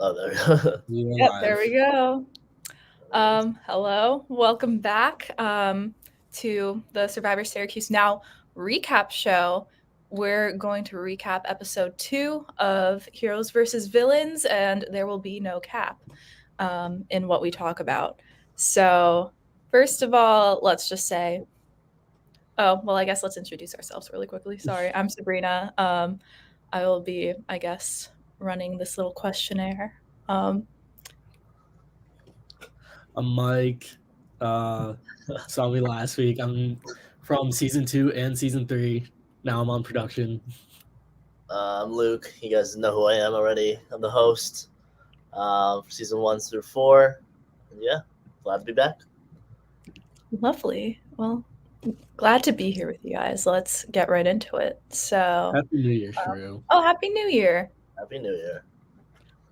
Oh, there we go. You are Yep, there live. we go. Hello, welcome back to the Survivor Syracuse Now recap show. We're going to recap episode 2 of Heroes versus Villains, and there will be no cap in what we talk about. So, first of all, let's just say, I guess let's introduce ourselves really quickly. Sorry, I'm Sabrina. I will be, I guess, running this little questionnaire. I'm Mike. Saw me last week. I'm from season 2 and season 3. Now I'm on production. I'm Luke. You guys know who I am already. I'm the host for season 1 through 4. And yeah, glad to be back. Lovely. Well, glad to be here with you guys. Let's get right into it. So, Happy New Year, Shrew. Happy New Year. Happy New Year.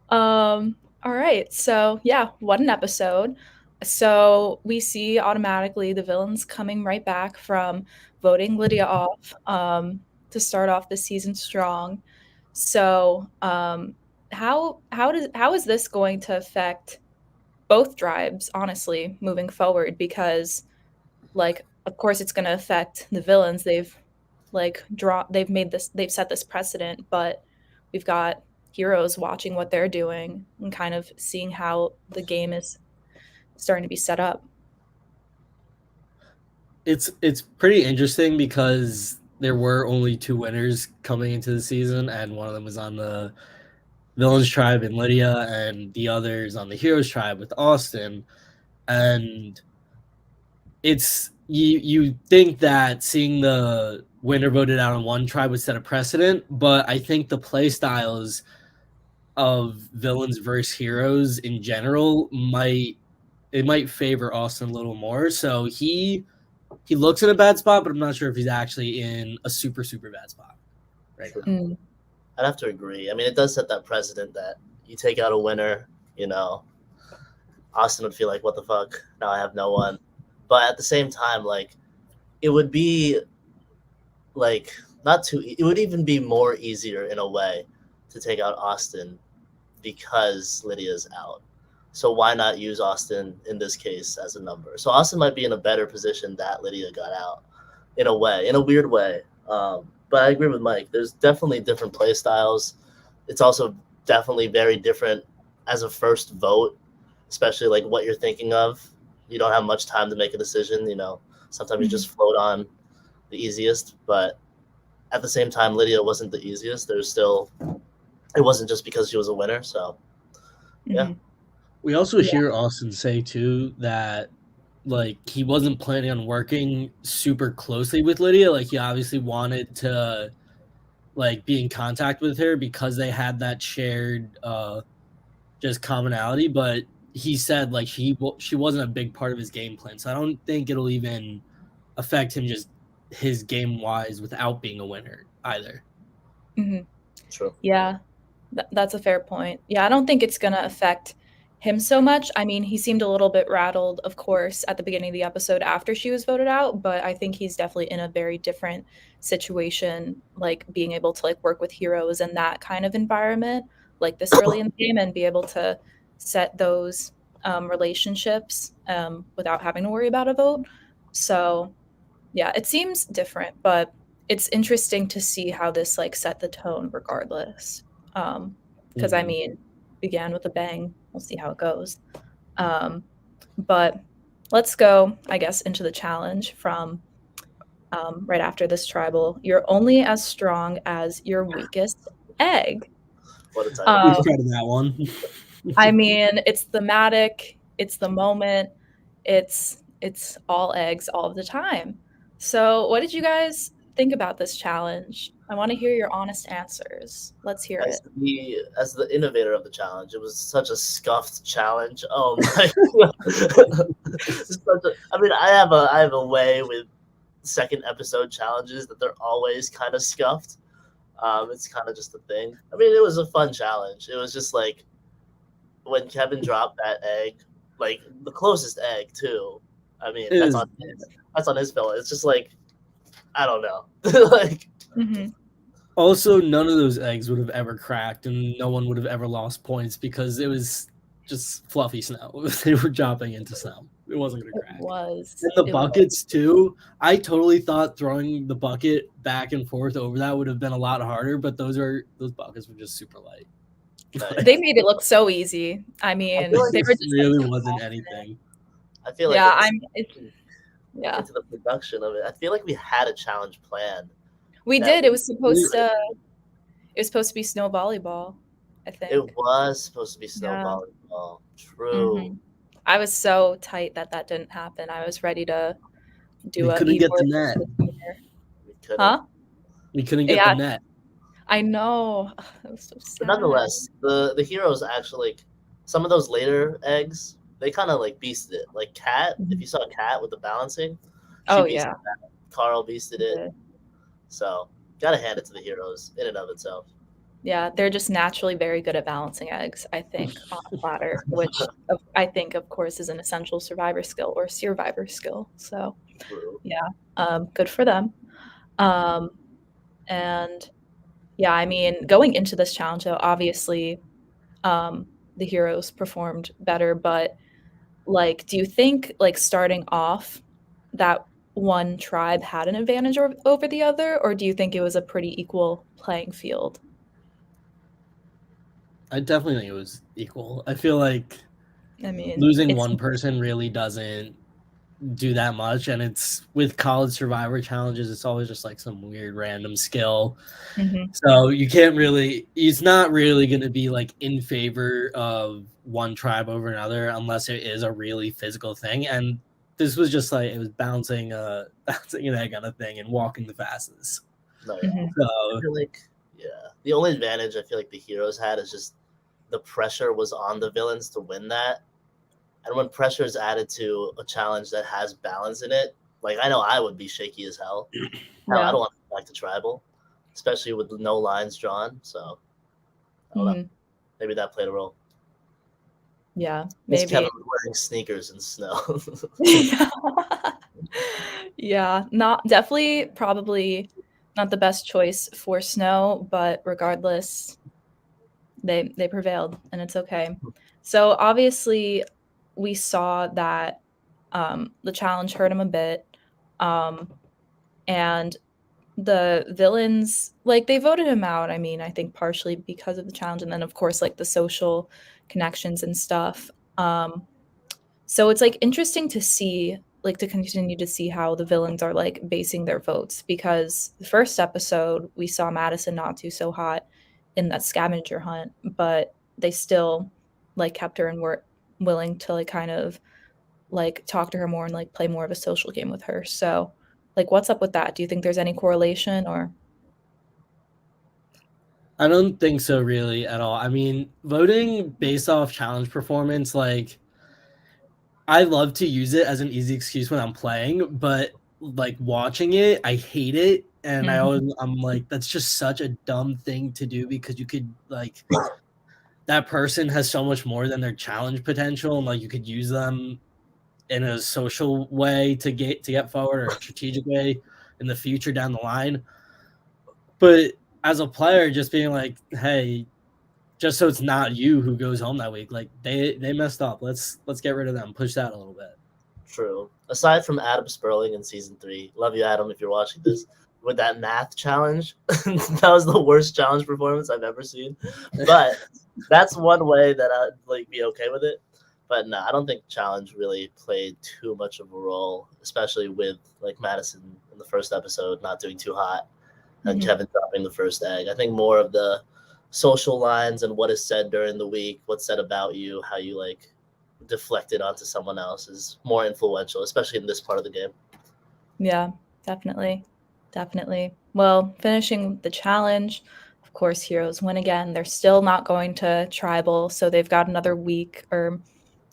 All right. So, yeah, what an episode. So, we see automatically the villains coming right back from voting Lydia off to start off the season strong. So, how is this going to affect both tribes, honestly, moving forward? Because like of course it's going to affect the villains. They've set this precedent, but we've got heroes watching what they're doing and kind of seeing how the game is starting to be set up. It's pretty interesting because there were only 2 winners coming into the season, and one of them was on the Villains tribe in Lydia, and the others on the Heroes tribe with Austin. And it's you think that seeing the winner voted out on one tribe would set a precedent, but I think the play styles of villains versus heroes in general might favor Austin a little more. So he looks in a bad spot, but I'm not sure if he's actually in a super bad spot right now. Mm. I'd have to agree. I mean, it does set that precedent that you take out a winner, Austin would feel like, what the fuck? Now I have no one. But at the same time, like, it would be, like, it would even be more easier in a way to take out Austin because Lydia's out. So why not use Austin in this case as a number? So Austin might be in a better position that Lydia got out in a way, in a weird way. But I agree with Mike. There's definitely different play styles. It's also definitely very different as a first vote, especially like what you're thinking of. You don't have much time to make a decision. Sometimes you just float on the easiest. But at the same time, Lydia wasn't the easiest. It wasn't just because she was a winner. So, yeah. Mm-hmm. We also hear Austin say too that like he wasn't planning on working super closely with Lydia. Like he obviously wanted to like be in contact with her because they had that shared just commonality, but he said like she wasn't a big part of his game plan. So I don't think it'll even affect him just his game wise without being a winner either. Mm-hmm. True. Yeah, that's a fair point. Yeah, I don't think it's going to affect him so much. I mean, he seemed a little bit rattled, of course, at the beginning of the episode after she was voted out, but I think he's definitely in a very different situation, like being able to like work with heroes in that kind of environment, like this early in the game, and be able to set those relationships without having to worry about a vote. So, yeah, it seems different, but it's interesting to see how this like set the tone regardless. Because I mean, began with a bang. We'll see how it goes. But let's go, I guess, into the challenge from right after this tribal. You're only as strong as your weakest egg. What a title. We've tried that one. I mean, it's thematic. It's the moment. It's all eggs all of the time. So, what did you guys think about this challenge? I want to hear your honest answers. Let's hear it. As the innovator of the challenge, it was such a scuffed challenge. Oh my god! I have a way with second episode challenges that they're always kind of scuffed. It's kind of just a thing. I mean, it was a fun challenge. It was just like when Kevin dropped that egg, like the closest egg too. I mean, that's on his fella. It's just like, I don't know. Like, Mm-hmm. Also, none of those eggs would have ever cracked, and no one would have ever lost points because it was just fluffy snow. They were dropping into snow. It wasn't going to It crack. was. And the It was. buckets too. I totally thought throwing the bucket back and forth over that would have been a lot harder, but those buckets were just super light. Nice. They made it look so easy. I mean, feel like they It were just like, really wasn't anything. I feel like yeah, yeah. into the production of it. I feel like we had a challenge planned. We that did. It was we- supposed to be snow volleyball, I think. It was supposed to be snow Yeah. volleyball. True. Mhm. I was so tight that didn't happen. I was ready to do We a couldn't get the e-board net. We couldn't. Huh? We couldn't get Yeah. the net. I know. Ugh, that was so sad. But nonetheless, the heroes actually, like, some of those later eggs, they kind of like beasted it. Like Kat, if you saw Kat with the balancing, she Oh, beasted yeah. that. Carl beasted it. Yeah. So gotta hand it to the heroes in and of itself. Yeah, they're just naturally very good at balancing eggs, I think, on a platter, which I think, of course, is an essential survivor skill or survivor skill. So, True. good for them. And yeah, I mean, going into this challenge, though, obviously, the heroes performed better. But like, do you think like starting off that one tribe had an advantage over the other, or do you think it was a pretty equal playing field? I definitely think it was equal. I feel like I mean, losing it's one person really doesn't do that much, and it's with college survivor challenges, it's always just like some weird random skill. Mhm. So you can't really, it's not really going to be like in favor of one tribe over another unless it is a really physical thing. And this was just like, it was bouncing an egg on a thing and walking the fastest. No, yeah. Mhm. I So feel like, yeah, the only advantage I feel like the heroes had is just the pressure was on the villains to win that. And when pressure is added to a challenge that has balance in it, like I know I would be shaky as hell. Hell, I Yeah. don't want to go back to tribal, especially with no lines drawn. So I don't know. Mhm. Maybe that played a role. Yeah, Miss maybe. Kevin was wearing sneakers in snow. Yeah, not definitely probably not the best choice for snow, but regardless, they prevailed and it's okay. So obviously we saw that the challenge hurt him a bit. And the villains, like, they voted him out. I mean, I think partially because of the challenge, and then of course like the social connections and stuff. So it's like interesting to see, like, to continue to see how the villains are like basing their votes, because the first episode we saw Madison not do so hot in that scavenger hunt, but they still like kept her and were willing to like kind of like talk to her more and like play more of a social game with her. So like, what's up with that? Do you think there's any correlation or? I don't think so really at all. I mean, voting based off challenge performance, like, I love to use it as an easy excuse when I'm playing, but like watching it, I hate it. And I'm like, that's just such a dumb thing to do because you could like, that person has so much more than their challenge potential, and like you could use them in a social way to get forward, or a strategic way in the future down the line. But as a player, just being like, hey, just so it's not you who goes home that week, like they messed up. Let's get rid of them. Push that a little bit. True. Aside from Adam Sperling in season 3, love you, Adam, if you're watching this. With that math challenge, that was the worst challenge performance I've ever seen. But that's one way that I'd like be okay with it. But no, I don't think challenge really played too much of a role, especially with like Madison in the first episode not doing too hot and Kevin dropping the first egg. I think more of the social lines and what is said during the week, what's said about you, how you like deflect it onto someone else is more influential, especially in this part of the game. Yeah, definitely. Well, finishing the challenge, of course, heroes win again. They're still not going to tribal, so they've got another week or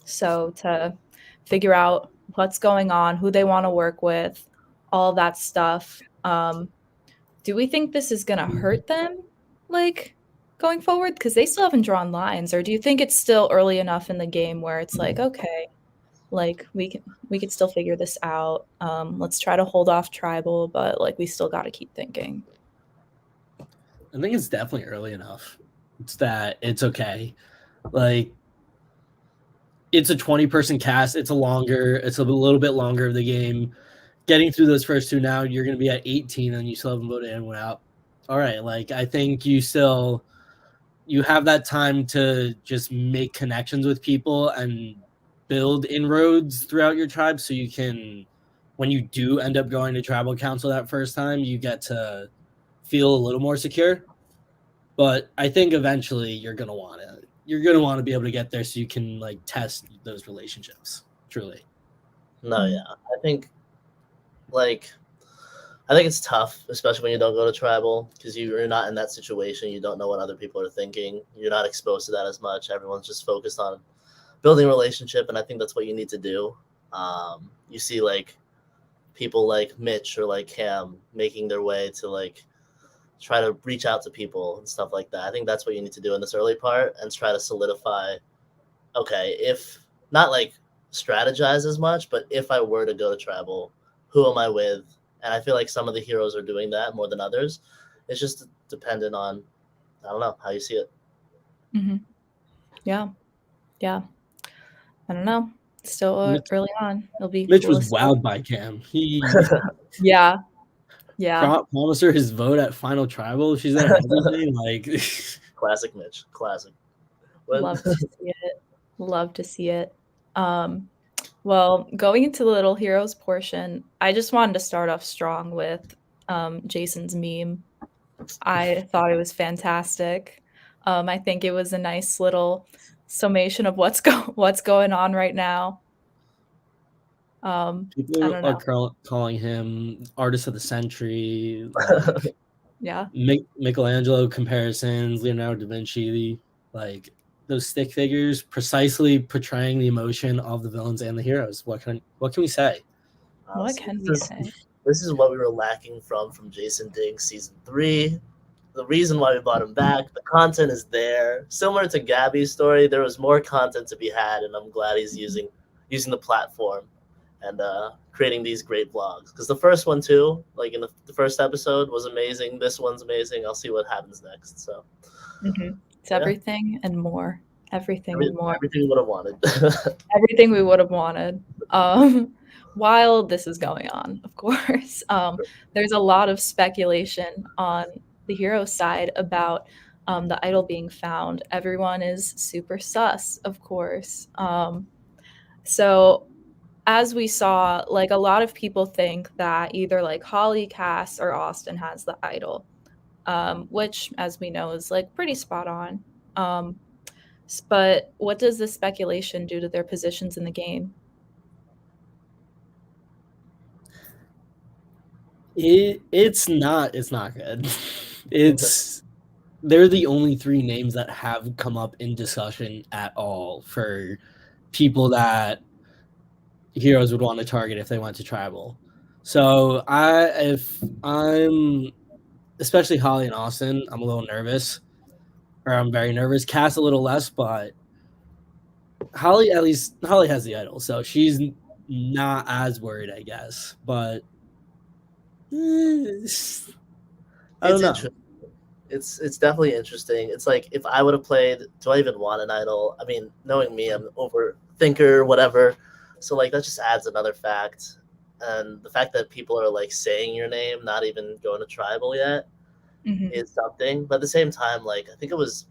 so to figure out what's going on, who they want to work with, all that stuff. Do we think this is going to hurt them, like, going forward? Because they still haven't drawn lines. Or do you think it's still early enough in the game where it's like, okay, like we could still figure this out. Let's try to hold off tribal, but like we still got to keep thinking. I think it's definitely early enough. It's that it's okay. Like, it's a 20-person cast. It's a little bit longer of the game. Getting through those first two now, you're going to be at 18 and you still haven't voted anyone out. All right. Like, I think you have that time to just make connections with people and build inroads throughout your tribe so you can, when you do end up going to tribal council that first time, you get to feel a little more secure. But I think eventually you're going to want to be able to get there so you can like test those relationships truly. No, yeah. I think it's tough, especially when you don't go to tribal, because you're not in that situation. You don't know what other people are thinking. You're not exposed to that as much. Everyone's just focused on building a relationship, and I think that's what you need to do. You see like people like Mitch or like Cam making their way to like try to reach out to people and stuff like that. I think that's what you need to do in this early part and try to solidify, okay, if not like strategize as much, but if I were to go to tribal, who am I with? And I feel like some of the heroes are doing that more than others. It's just dependent on, I don't know, how you see it. Mm-hmm. Yeah. I don't know. Still early on. It'll be Mitch cool was wowed by Cam. He Yeah. promised her his vote at final tribal. She's at everything. Like, Classic Mitch. Classic. Love to see it. Well, going into the Little Heroes portion, I just wanted to start off strong with Jason's meme. I thought it was fantastic. I think it was a nice little summation of what's going on right now. people are calling him artist of the century. Like, yeah. Michelangelo comparisons, Leonardo da Vinci, like those stick figures precisely portraying the emotion of the villains and the heroes. What can we say? What can we say? This is what we were lacking from Jason Diggs season 3. The reason why we brought him back, the content is there. Similar to Gabby's story, there was more content to be had, and I'm glad he's using the platform and creating these great vlogs. Because the first one too, like in the first episode, was amazing. This one's amazing. I'll see what happens next. So it's everything and more. Everything and more. Everything we would have wanted. Everything we would have wanted. While this is going on, of course, there's a lot of speculation on the hero side about the idol being found. Everyone is super sus, of course. So as we saw, like a lot of people think that either like Holly, Cass, or Austin has the idol, which, as we know, is like pretty spot on. But what does this speculation do to their positions in the game? It's not good. They're the only 3 names that have come up in discussion at all for people that heroes would want to target if they went to tribal. So if I'm especially Holly and Austin, I'm a little nervous, or I'm very nervous. Cass a little less, but Holly has the idol, so she's not as worried, I guess. But I don't know. It's definitely interesting. It's like, if I would have played, do I even want an idol? I mean, knowing me, I'm an overthinker, whatever. So like that just adds another fact, and the fact that people are like saying your name, not even going to tribal yet, is something. But at the same time, like I think it was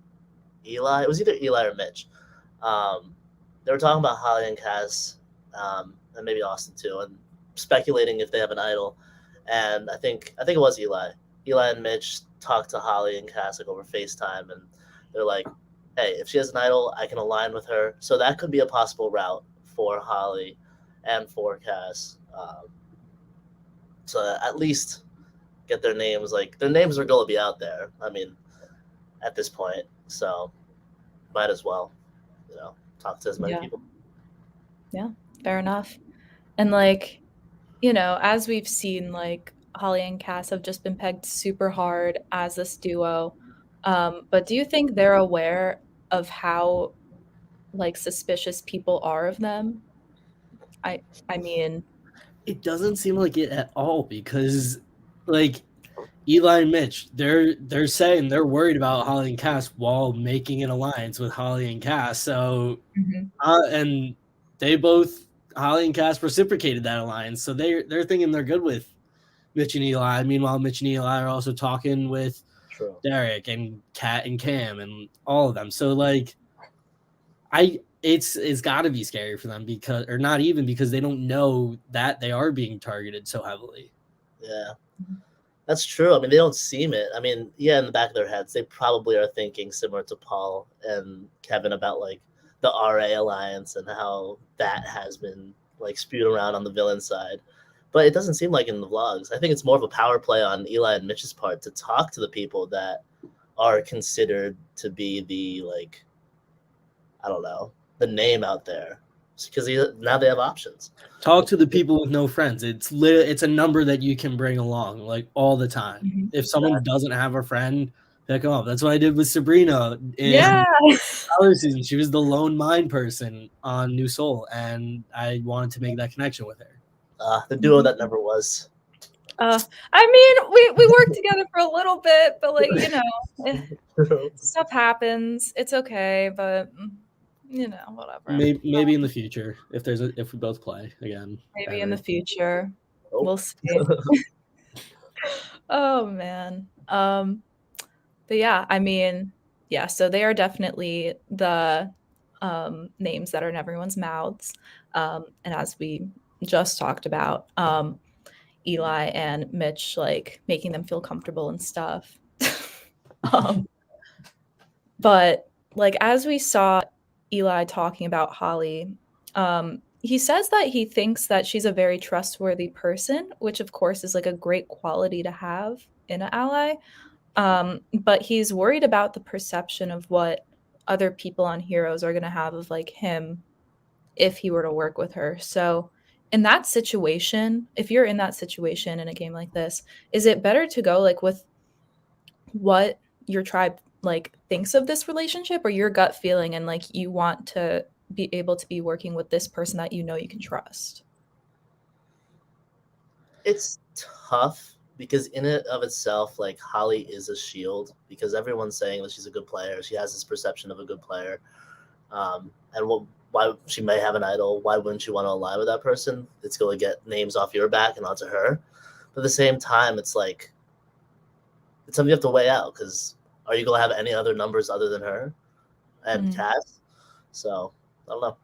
Eli. It was either Eli or Mitch. They were talking about Holly and Cass, and maybe Austin too, and speculating if they have an idol. And I think it was Eli. Eli and Mitch talked to Holly and Cass like over FaceTime, and they're like, "Hey, if she has an idol, I can align with her." So that could be a possible route for Holly and for Cass. So at least get their names. Like their names are going to be out there. I mean, at this point, so might as well, talk to as many people. Yeah, fair enough. And like, as we've seen, like Holly and Cass have just been pegged super hard as this duo. But do you think they're aware of how like suspicious people are of them? I mean, it doesn't seem like it at all, because like Eli and Mitch, they're saying they're worried about Holly and Cass while making an alliance with Holly and Cass. So, and they both Holly and Cass reciprocated that alliance. So they're thinking they're good with Mitch and Eli. Meanwhile, Mitch and Eli are also talking with True. Derek and Kat and Cam and all of them. So like, it's got to be scary for them because, or not even because they don't know that they are being targeted so heavily. Yeah. That's true. I mean, they don't seem it. I mean, yeah, in the back of their heads, they probably are thinking similar to Paul and Kevin about like the RA alliance and how that has been like spewed around on the villain side. But it doesn't seem like in the vlogs. I think it's more of a power play on Eli and Mitch's part to talk to the people that are considered to be the like, I don't know, the name out there, because now they have options. Talk to the people with no friends. It's a number that you can bring along like all the time. If someone doesn't have a friend, pick them up. That's what I did with Sabrina in our season. She was the lone mind person on New Soul, and I wanted to make that connection with her. The duo that never was. I mean, we worked together for a little bit, but like, you know, stuff happens. It's okay, but you know, whatever. Maybe in the future, if we both play again. Maybe in the future. We'll see. Oh man. But yeah, I mean, yeah, so they are definitely the names that are in everyone's mouths. And as we just talked about, Eli and Mitch like making them feel comfortable and stuff. But like as we saw Eli talking about Holly, he says that he thinks that she's a very trustworthy person, which of course is like a great quality to have in an ally. But he's worried about the perception of what other people on Heroes are going to have of like him if he were to work with her. So in that situation, if you're in that situation in a game like this, is it better to go like with what your tribe like thinks of this relationship or your gut feeling and like you want to be able to be working with this person that you know you can trust? It's tough because in and of itself, like Holly is a shield because everyone's saying that she's a good player. She has this perception of a good player. And why she may have an idol. Why wouldn't you want to align with that person? It's going to get names off your back and onto her. But at the same time, it's like, it's something you have to weigh out because are you going to have any other numbers other than her and Cass? So, I don't know.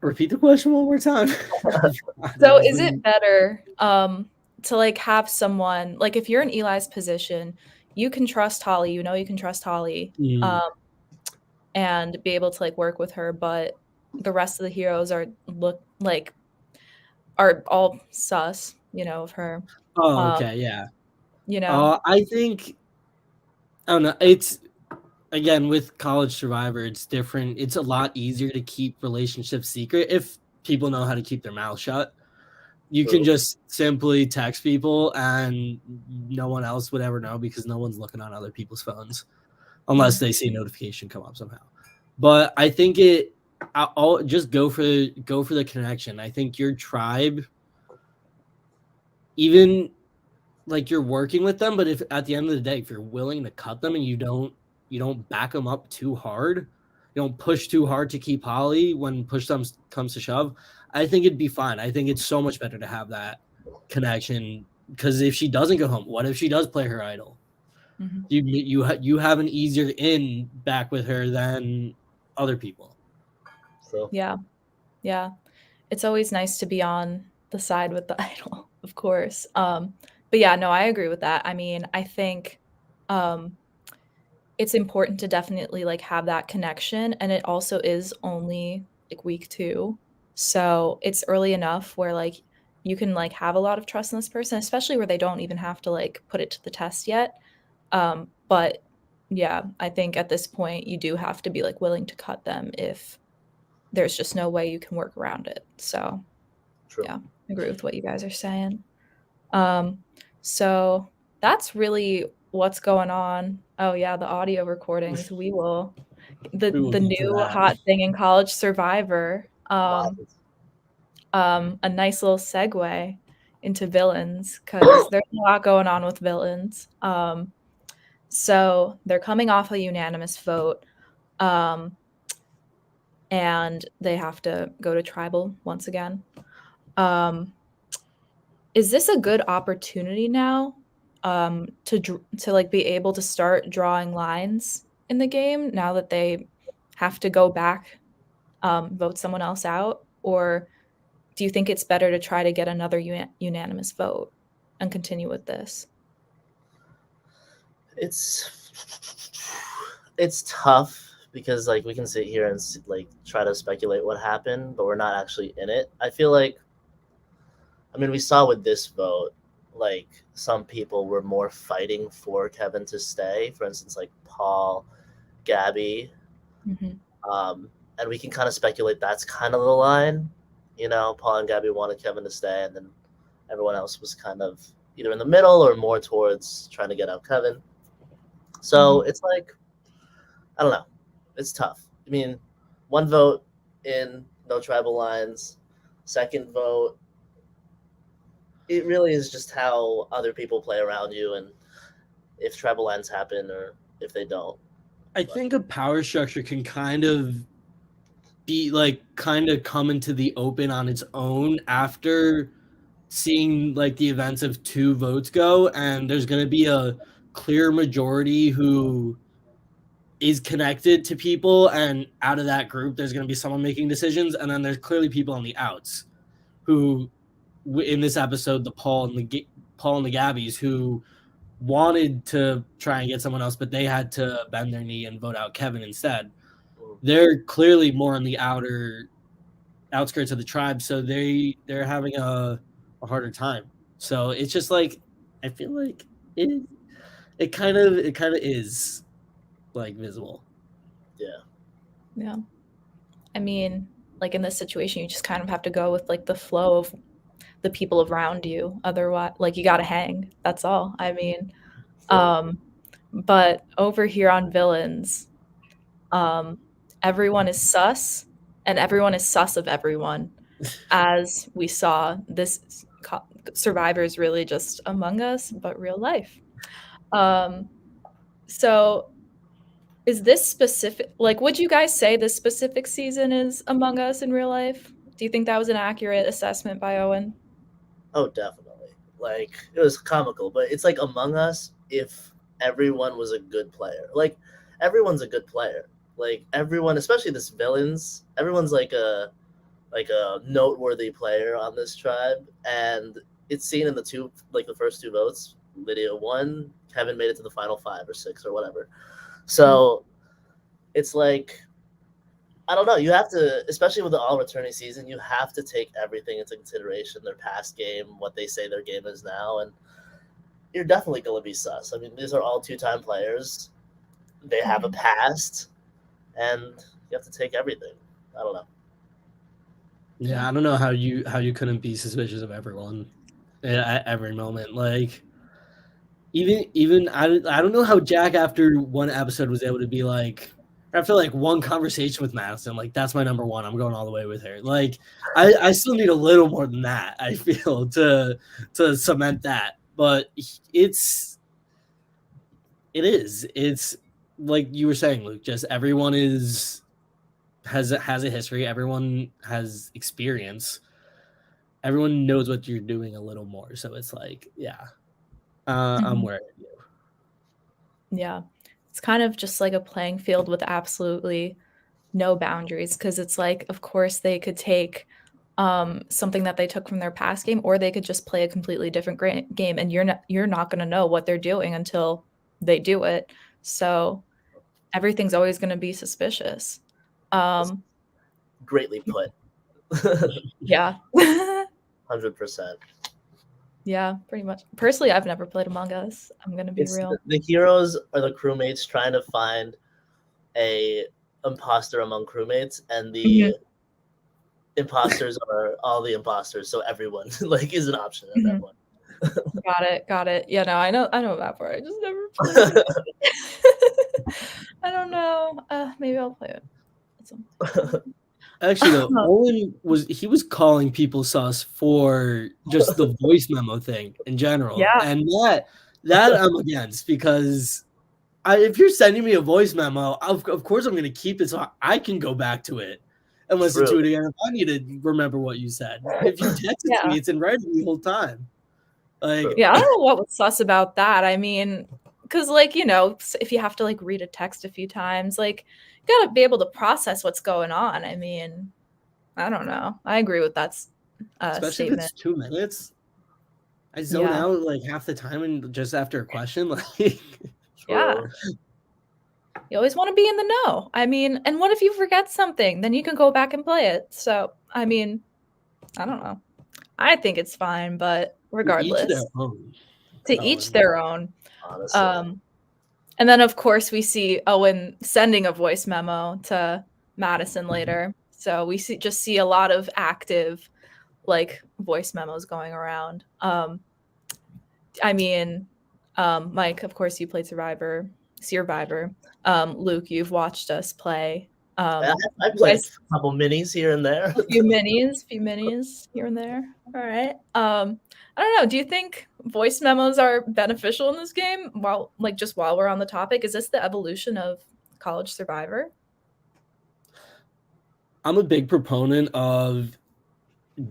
Repeat the question one more time. So is it better to like have someone, like if you're in Eli's position, you can trust Holly, you know you can trust Holly, and be able to like work with her, but the rest of the heroes are all sus, you know, of her. Oh, okay, yeah. You know, I think I don't know. It's again with College Survivor, it's different. It's a lot easier to keep relationships secret if people know how to keep their mouth shut. You can just simply text people and no one else would ever know because no one's looking on other people's phones unless they see a notification come up somehow. But I think I'll just go for the connection. I think your tribe, even like you're working with them, but if at the end of the day, if you're willing to cut them and you don't back them up too hard, you don't push too hard to keep Holly when push comes to shove, I think it'd be fine. I think it's so much better to have that connection because if she doesn't go home, what if she does play her idol? You have an easier in back with her than other people. So yeah, it's always nice to be on the side with the idol, of course. But yeah, no, I agree with that. I mean, I think it's important to definitely like have that connection, and it also is only like week 2, so it's early enough where like you can like have a lot of trust in this person, especially where they don't even have to like put it to the test yet. But yeah, I think at this point you do have to be like willing to cut them if there's just no way you can work around it. So true. Yeah, I agree with what you guys are saying. So that's really what's going on. Oh yeah, the audio recordings. We will the new hot thing in College Survivor. A nice little segue into villains, because there's a lot going on with villains. So they're coming off a unanimous vote, and they have to go to tribal once again. Is this a good opportunity now to like be able to start drawing lines in the game now that they have to go back, vote someone else out? Or do you think it's better to try to get another unanimous vote and continue with this? It's tough because like we can sit here and like try to speculate what happened, but we're not actually in it. I feel like, I mean, we saw with this vote, like some people were more fighting for Kevin to stay. For instance, like Paul, Gabby, and we can kind of speculate that's kind of the line. You know, Paul and Gabby wanted Kevin to stay, and then everyone else was kind of either in the middle or more towards trying to get out Kevin. So it's like, I don't know. It's tough. I mean, one vote in, no tribal lines. Second vote, it really is just how other people play around you and if tribal lines happen or if they don't. I think a power structure can kind of be like kind of come into the open on its own after seeing like the events of 2 votes go, and there's going to be a clear majority who is connected to people, and out of that group there's going to be someone making decisions, and then there's clearly people on the outs who, in this episode, the Paul and the Gabbies, who wanted to try and get someone else, but they had to bend their knee and vote out Kevin instead. They're clearly more on the outskirts of the tribe, so they're having a harder time. So it's just like, I feel like it kind of is like visible. Yeah. I mean, like in this situation, you just kind of have to go with like the flow of the people around you. Otherwise, like you got to hang. That's all. I mean, but over here on villains, everyone is sus, and everyone is sus of everyone. As we saw, this Survivor is really just Among Us, but real life. So is this specific, like, would you guys say this specific season is Among Us in real life? Do you think that was an accurate assessment by Owen? Oh, definitely. Like, it was comical, but it's like Among Us if everyone was a good player. Like, everyone's a good player. Like, everyone, especially this villains, everyone's like a noteworthy player on this tribe, and it's seen in the first 2 votes. Lydia won, Kevin made it to the final 5 or 6 or whatever. So it's like, I don't know. You have to, especially with the all returning season, you have to take everything into consideration, their past game, what they say their game is now, and you're definitely going to be sus. I mean, these are all 2-time players. They have a past, and you have to take everything. I don't know. Yeah, I don't know how you couldn't be suspicious of everyone at every moment. Like, even I don't know how Jack, after one episode, was able to be like, after like one conversation with Madison, like, that's my number one, I'm going all the way with her. Like, I still need a little more than that, I feel, to cement that. But it's like you were saying, Luke, just everyone has a history, everyone has experience, everyone knows what you're doing a little more. So it's like, yeah, I'm where you. Yeah, it's kind of just like a playing field with absolutely no boundaries, because it's like, of course, they could take something that they took from their past game, or they could just play a completely different game, and you're not going to know what they're doing until they do it. So everything's always going to be suspicious. Greatly put. Yeah. 100%. Yeah, pretty much. Personally, I've never played Among Us. I'm going to be real. The heroes are the crewmates trying to find a imposter among crewmates, and the imposters are all the imposters, so everyone like is an option at that point. Got it. Yeah, no, I know that part. I just never played it. I don't know. Maybe I'll play it. Actually, though, Olin was calling people sus for just the voice memo thing in general, Yeah. and that I'm against because if you're sending me a voice memo, of course I'm going to keep it so I can go back to it and listen to it again if I need to remember what you said. If you text it to me, it's in writing the whole time. Like, yeah, I don't know what was sus about that. I mean, because like, you know, if you have to like read a text a few times, like you gotta be able to process what's going on. I mean, I don't know. I agree with that especially statement. if it's 2 minutes. I zone out like half the time and just after a question. Like, yeah. You always want to be in the know. I mean, and what if you forget something? Then you can go back and play it. So, I mean, I don't know. I think it's fine, but regardless. To each their own. Honestly. And then, of course, we see Owen sending a voice memo to Madison later. So we just see a lot of active, like, voice memos going around. I mean, Mike, of course, you played Syrvivor. Luke, you've watched us play. I played a couple minis here and there. A few minis here and there. All right. I don't know. Do you think voice memos are beneficial in this game? While we're on the topic, is this the evolution of College Survivor? I'm a big proponent of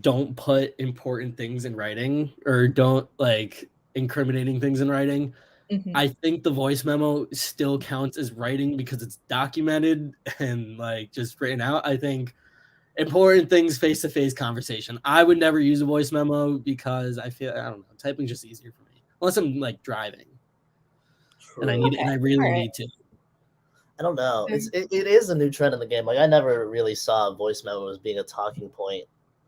don't put important things in writing or don't like incriminating things in writing. Mm-hmm. I think the voice memo still counts as writing because it's documented and like just written out. I think important things, face-to-face conversation. I would never use a voice memo because I don't know, typing's just easier for me unless I'm like driving. True. And I really need to. I don't know. It is a new trend in the game. Like I never really saw voice memos being a talking point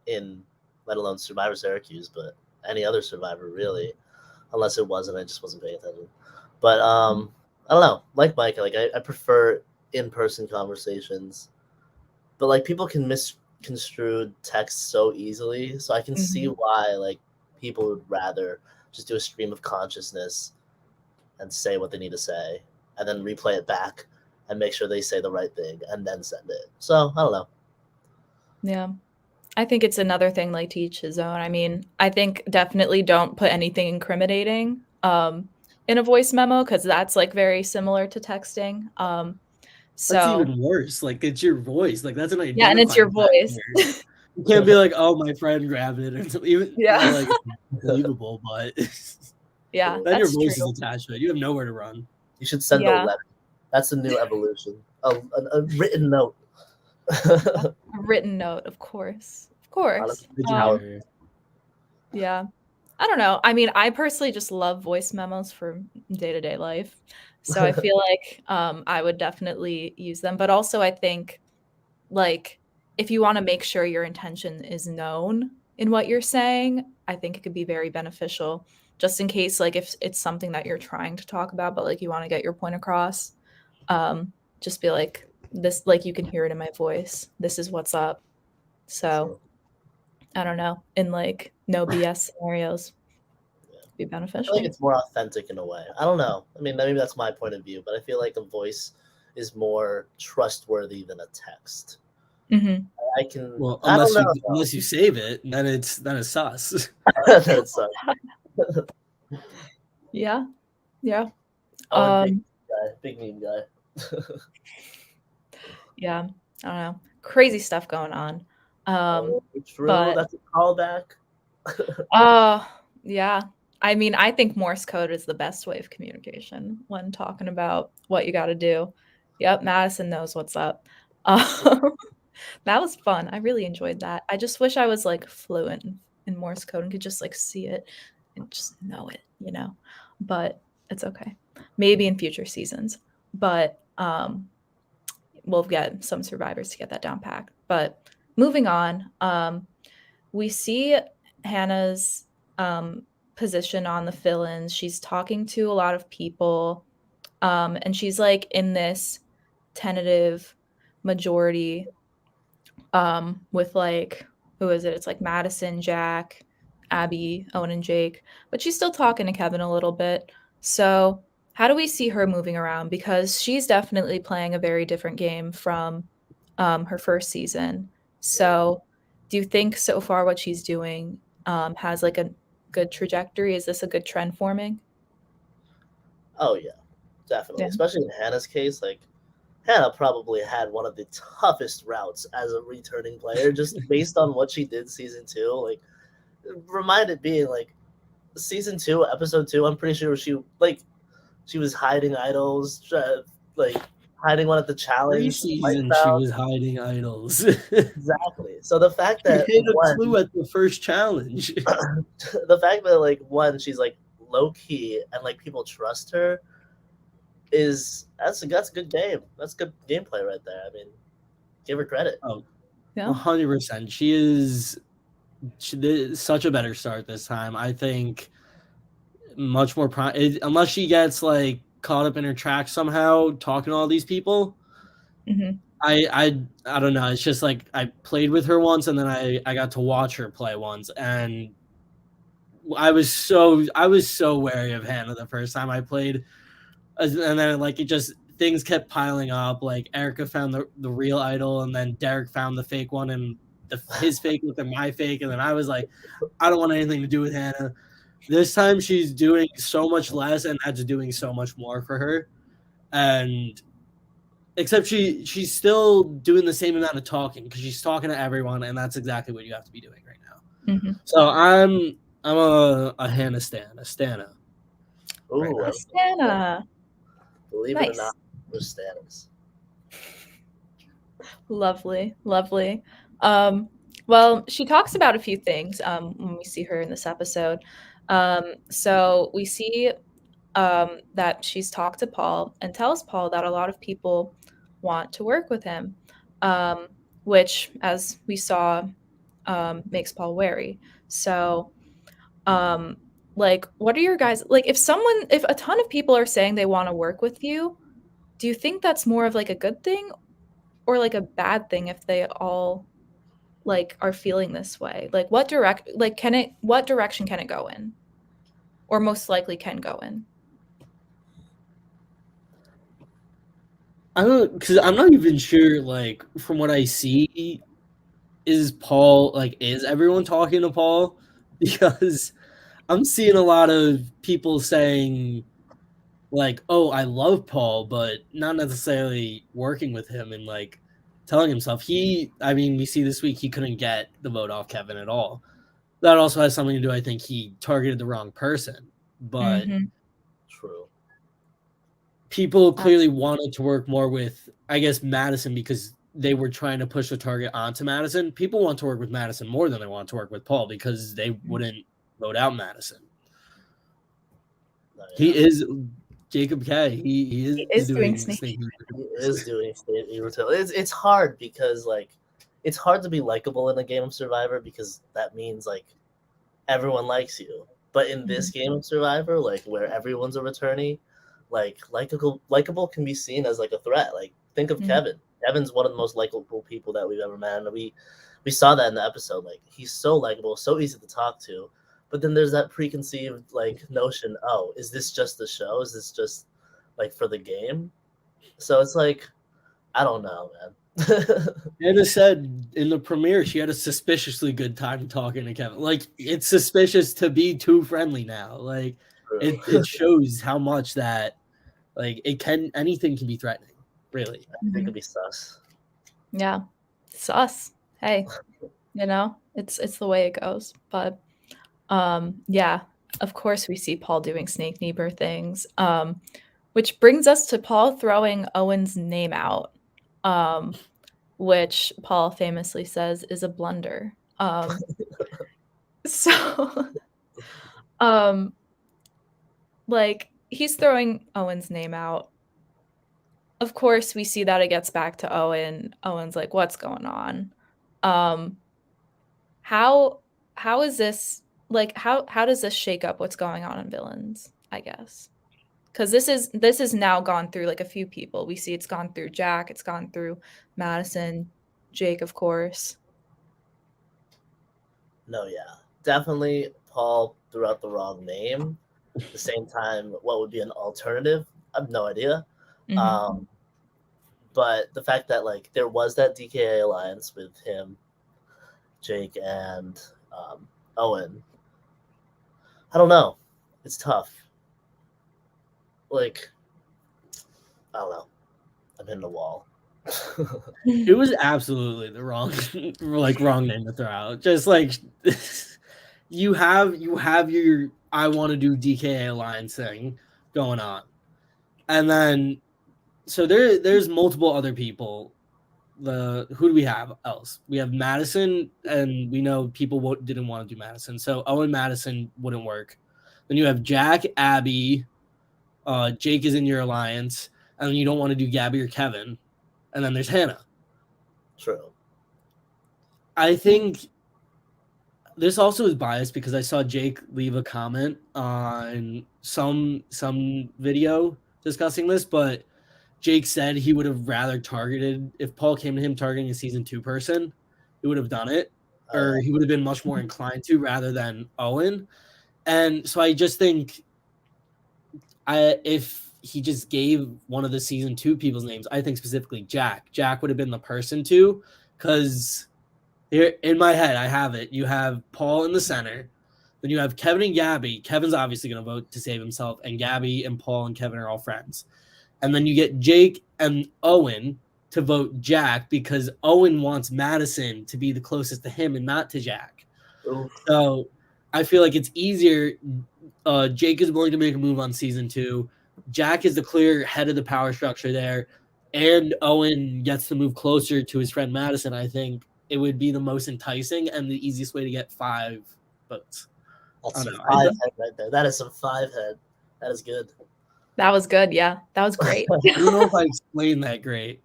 in, let alone Survivor Syracuse, but any other Survivor really, unless it wasn't. I just wasn't paying attention. But I don't know. Like Mike, like I prefer in-person conversations, but like people can misconstrue text so easily, so I can see why like people would rather just do a stream of consciousness and say what they need to say, and then replay it back and make sure they say the right thing and then send it. So I don't know. Yeah. I think it's another thing like to each his own. I mean, I think definitely don't put anything incriminating in a voice memo because that's like very similar to texting. So that's even worse. Like it's your voice. Like that's an identifier. Yeah, and it's your voice. You can't be like, oh, my friend grabbed it, or even like believable, but yeah, then your voice is attached to it. You have nowhere to run. You should send a letter. That's the new evolution. A written note. A written note, of course. Yeah. I don't know. I mean, I personally just love voice memos for day-to-day life. So I feel like I would definitely use them. But also I think like if you want to make sure your intention is known in what you're saying, I think it could be very beneficial just in case like if it's something that you're trying to talk about, but like you want to get your point across. Just be like this, like you can hear it in my voice. This is what's up. So I don't know, in like no BS scenarios, be beneficial. I feel like it's more authentic in a way. I don't know. I mean, maybe that's my point of view, but I feel like a voice is more trustworthy than a text. I can. Well, unless you save it, then it's sus. That's sus. Yeah. Big meme guy. Yeah, I don't know. Crazy stuff going on. True. That's a callback. Yeah. I mean, I think Morse code is the best way of communication when talking about what you got to do. Yep, Madison knows what's up. That was fun. I really enjoyed that. I just wish I was like fluent in Morse code and could just like see it and just know it, you know. But it's okay. Maybe in future seasons. But we'll get some survivors to get that down packed. But moving on, we see Hannah's position on the fill-ins. She's talking to a lot of people, and she's like in this tentative majority with like, who is it? It's like Madison, Jack, Abby, Owen, and Jake. But she's still talking to Kevin a little bit. So how do we see her moving around? Because she's definitely playing a very different game from her first season. So, do you think so far what she's doing has like a good trajectory? Is this a good trend forming? Oh yeah, definitely. Yeah. Especially in Hannah's case, like Hannah probably had one of the toughest routes as a returning player, just based on what she did season two. Like, reminded being like season two, episode two. I'm pretty sure she was hiding idols, like hiding one at the challenge. Preseason, she was hiding idols. Exactly. So the fact She that hit a one, clue at the first challenge. the fact that like one, she's like low key and like people trust her is that's a good game. That's good gameplay right there. I mean, give her credit. Oh, Yeah. 100%. She did such a better start this time. I think much more unless she gets like caught up in her tracks somehow talking to all these people. Hmm. I don't know. It's just like I played with her once and then I got to watch her play once, and I was so wary of Hannah the first time I played, and then like it just things kept piling up. Like Erica found the real idol, and then Derek found the fake one, and his fake looked at my fake, and then I was like, I don't want anything to do with Hannah. This time she's doing so much less, and that's doing so much more for her. And except she's still doing the same amount of talking because she's talking to everyone, and that's exactly what you have to be doing right now. Hmm. So I'm a Hannah stan, a Stana. Ooh, Right. Astana. believe it or Nice. not, we're Stannis. Lovely, lovely. Well, she talks about a few things when we see her in this episode. So we see that she's talked to Paul and tells Paul that a lot of people want to work with him, which, as we saw, makes Paul wary. So, like, what are your guys like? If a ton of people are saying they want to work with you, do you think that's more of like a good thing or like a bad thing if they all like are feeling this way? Like, what direction can it go in, or most likely can go in? I don't, because I'm not even sure. Like from what I see, is everyone talking to Paul? Because I'm seeing a lot of people saying like, "Oh, I love Paul," but not necessarily working with him and like telling himself I mean, we see this week he couldn't get the vote off Kevin at all. That also has something to do. I think he targeted the wrong person, but Mhm. True. people clearly wanted to work more with, I guess, Madison because they were trying to push the target onto Madison. People want to work with Madison more than they want to work with Paul because they wouldn't vote out Madison. No, yeah. He is Jacob K. He is doing Snake. He is doing state It's hard because like it's hard to be likable in a game of Survivor because that means like everyone likes you. But in this game of Survivor, like where everyone's a returnee, like likable can be seen as like a threat. Like think of Mhm. Kevin. Kevin's one of the most likable people that we've ever met. And we saw that in the episode. Like he's so likable, so easy to talk to. But then there's that preconceived like notion, oh, is this just the show? Is this just like for the game? So it's like, I don't know, man. Anna said in the premiere she had a suspiciously good time talking to Kevin. Like it's suspicious to be too friendly now. Like it shows how much that like anything can be threatening, really. It could be sus. Yeah. Sus. Hey, it's the way it goes. But yeah, of course we see Paul doing Snake Neighbor things. Which brings us to Paul throwing Owen's name out. Which Paul famously says is a blunder. So like he's throwing Owen's name out. Of course, we see that it gets back to Owen. Owen's like, "What's going on?" Um, how is this like how does this shake up what's going on in Villains? I guess because this is now gone through like a few people. We see it's gone through Jack, it's gone through Madison, Jake, of course. No, yeah. Definitely Paul threw out the wrong name. At the same time, what would be an alternative? I have no idea. Mhm. But the fact that like there was that DKA alliance with him Jake and Owen. I don't know. It's tough. Like, I don't know. I'm hitting the wall. It was absolutely the wrong name to throw out. Just like you have your I want to do DKA alliance thing going on, and then so there's multiple other people. Who do we have else? We have Madison, and we know people didn't want to do Madison, so Owen Madison wouldn't work. Then you have Jack, Abby, Jake is in your alliance, and then you don't want to do Gabby or Kevin, and then there's Hannah. True. I think this also is biased because I saw Jake leave a comment on some video discussing this, but Jake said he would have rather targeted, if Paul came to him targeting a season 2 person, he would have done it, or he would have been much more inclined to rather than Owen. And so I just think if he just gave one of the season 2 people's names, I think specifically Jack would have been the person to, because here in my head, I have it. You have Paul in the center. Then you have Kevin and Gabby. Kevin's obviously going to vote to save himself, and Gabby and Paul and Kevin are all friends. And then you get Jake and Owen to vote Jack because Owen wants Madison to be the closest to him and not to Jack. Oof. So I feel like it's easier. Jake is willing to make a move on season 2. Jack is the clear head of the power structure there. And Owen gets to move closer to his friend Madison. I think it would be the most enticing and the easiest way to get 5 votes. That's some 5 head right there. That is some 5 head. That is good. That was good. Yeah, that was great. I don't know if I explained that great.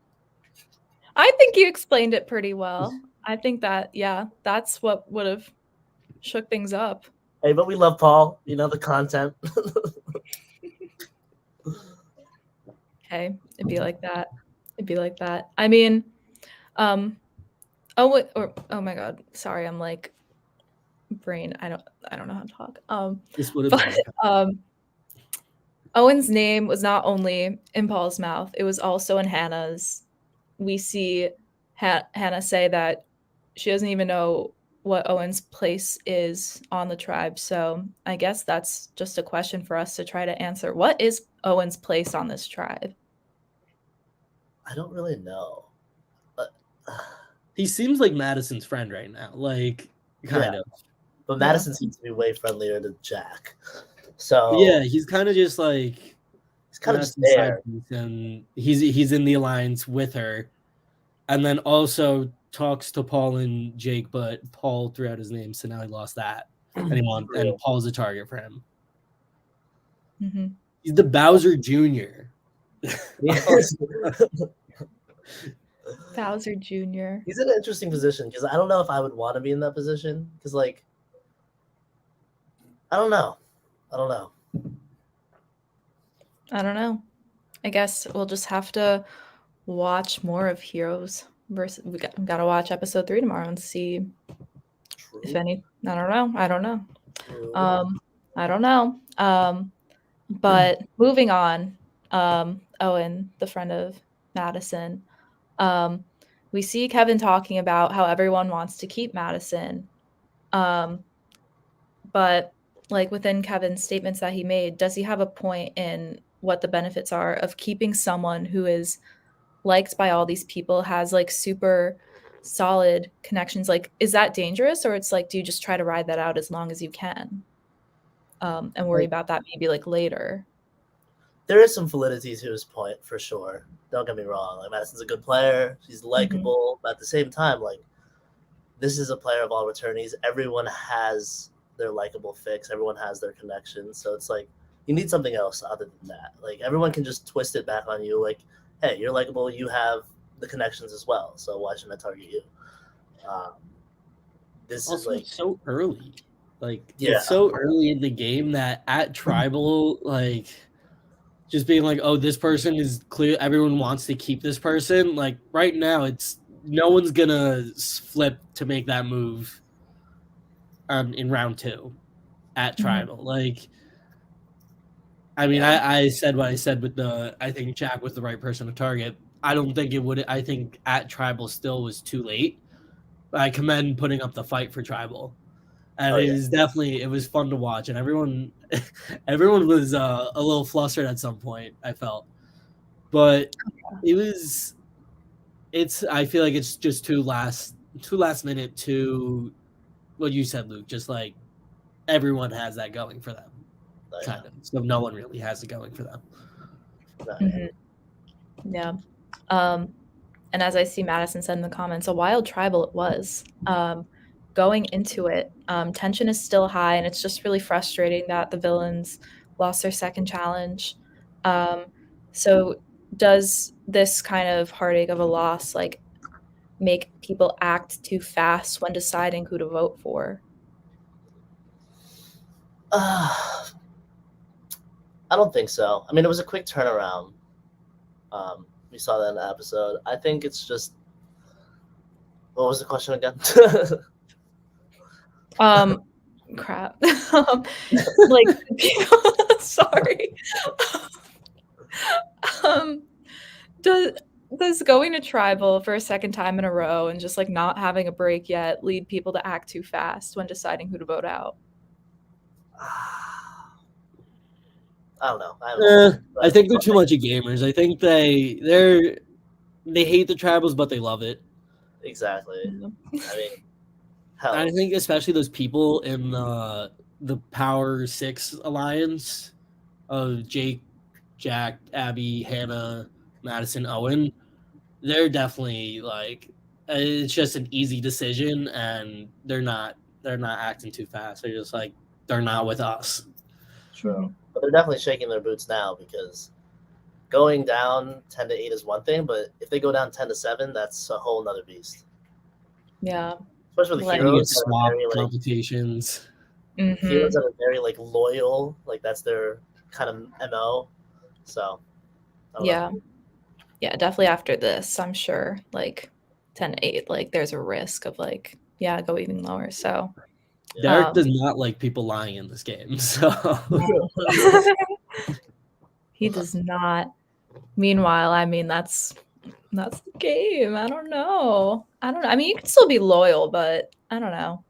I think you explained it pretty well. I think that, yeah, that's what would have shook things up. Hey, but we love Paul. You know, the content. Okay, it'd be like that. I mean, oh my God, sorry, I'm like brain. I don't know how to talk. This would have been. Owen's name was not only in Paul's mouth; it was also in Hannah's. We see Hannah say that she doesn't even know what Owen's place is on the tribe. So I guess that's just a question for us to try to answer. What is Owen's place on this tribe? I don't really know. He seems like Madison's friend right now, like kind of. But Madison seems to be way friendlier to Jack. So yeah, he's kind of just like he's kind of just there, and he's in the alliance with her, and then also talks to Paul and Jake, but Paul threw out his name, so now he lost that, and Paul's a target for him. Mm-hmm. He's the Bowser Jr. Bowser Jr. He's in an interesting position because I don't know if I would want to be in that position because, like, I don't know. I guess we'll just have to watch more of Heroes versus. We got to watch episode 3 tomorrow and see if any. I don't know. But moving on, Owen, the friend of Madison, we see Kevin talking about how everyone wants to keep Madison, but like within Kevin's statements that he made, does he have a point in what the benefits are of keeping someone who is liked by all these people, has like super solid connections? Like, is that dangerous, or it's like, do you just try to ride that out as long as you can, and worry about that maybe like later? There is some validity to his point for sure. Don't get me wrong. Like, Madison's a good player. She's likable, but at the same time, like, this is a player of all returnees. Everyone has their likable fix. Everyone has their connection. So it's like you need something else other than that. Like, everyone can just twist it back on you. Like, hey, you're likable. You have the connections as well. So why shouldn't I target you? This also, is like so early. Like, it's so early in the game that at Tribal, like, just being like, oh, this person is clear. Everyone wants to keep this person. Like, right now, it's no one's gonna flip to make that move in round 2 at Tribal. Like, I mean, I said what I said with I think Jack was the right person to target. I don't think it would. I think at Tribal still was too late. I commend putting up the fight for Tribal. And it was fun to watch, and everyone was a little flustered at some point, I felt. But I feel like it's just too last minute to what you said, Luke, just like everyone has that going for them. Kind of. So no one really has it going for them. Mm-hmm. Yeah. And as I see Madison said in the comments, a wild Tribal it was. Going into it, tension is still high, and it's just really frustrating that the villains lost their second challenge. So does this kind of heartache of a loss like make people act too fast when deciding who to vote for? I don't think so. I mean, it was a quick turnaround. We saw that in the episode. I think it's just. What was the question again? Crap. Like, sorry. Does going to Tribal for a second time in a row and just like not having a break yet lead people to act too fast when deciding who to vote out? I don't know. I think they're too much of gamers. I think they hate the Tribals, but they love it. Exactly. I mean, hell. I think especially those people in the Power 6 alliance of Jake, Jack, Abby, Hannah, Madison, Owen, they're definitely like it's just an easy decision, and they're not acting too fast. They're just like they're not with us. True, but they're definitely shaking their boots now because going down 10-8 is one thing, but if they go down 10-7, that's a whole nother beast. Yeah, especially with heroes swap competitions. Heroes that are very like loyal, like that's their kind of MO. So yeah, definitely after this, I'm sure like 10-8, like there's a risk of like go even lower. So Derek does not like people lying in this game. So he does not. Meanwhile, I mean that's the game. I don't know. I mean, you can still be loyal, but I don't know.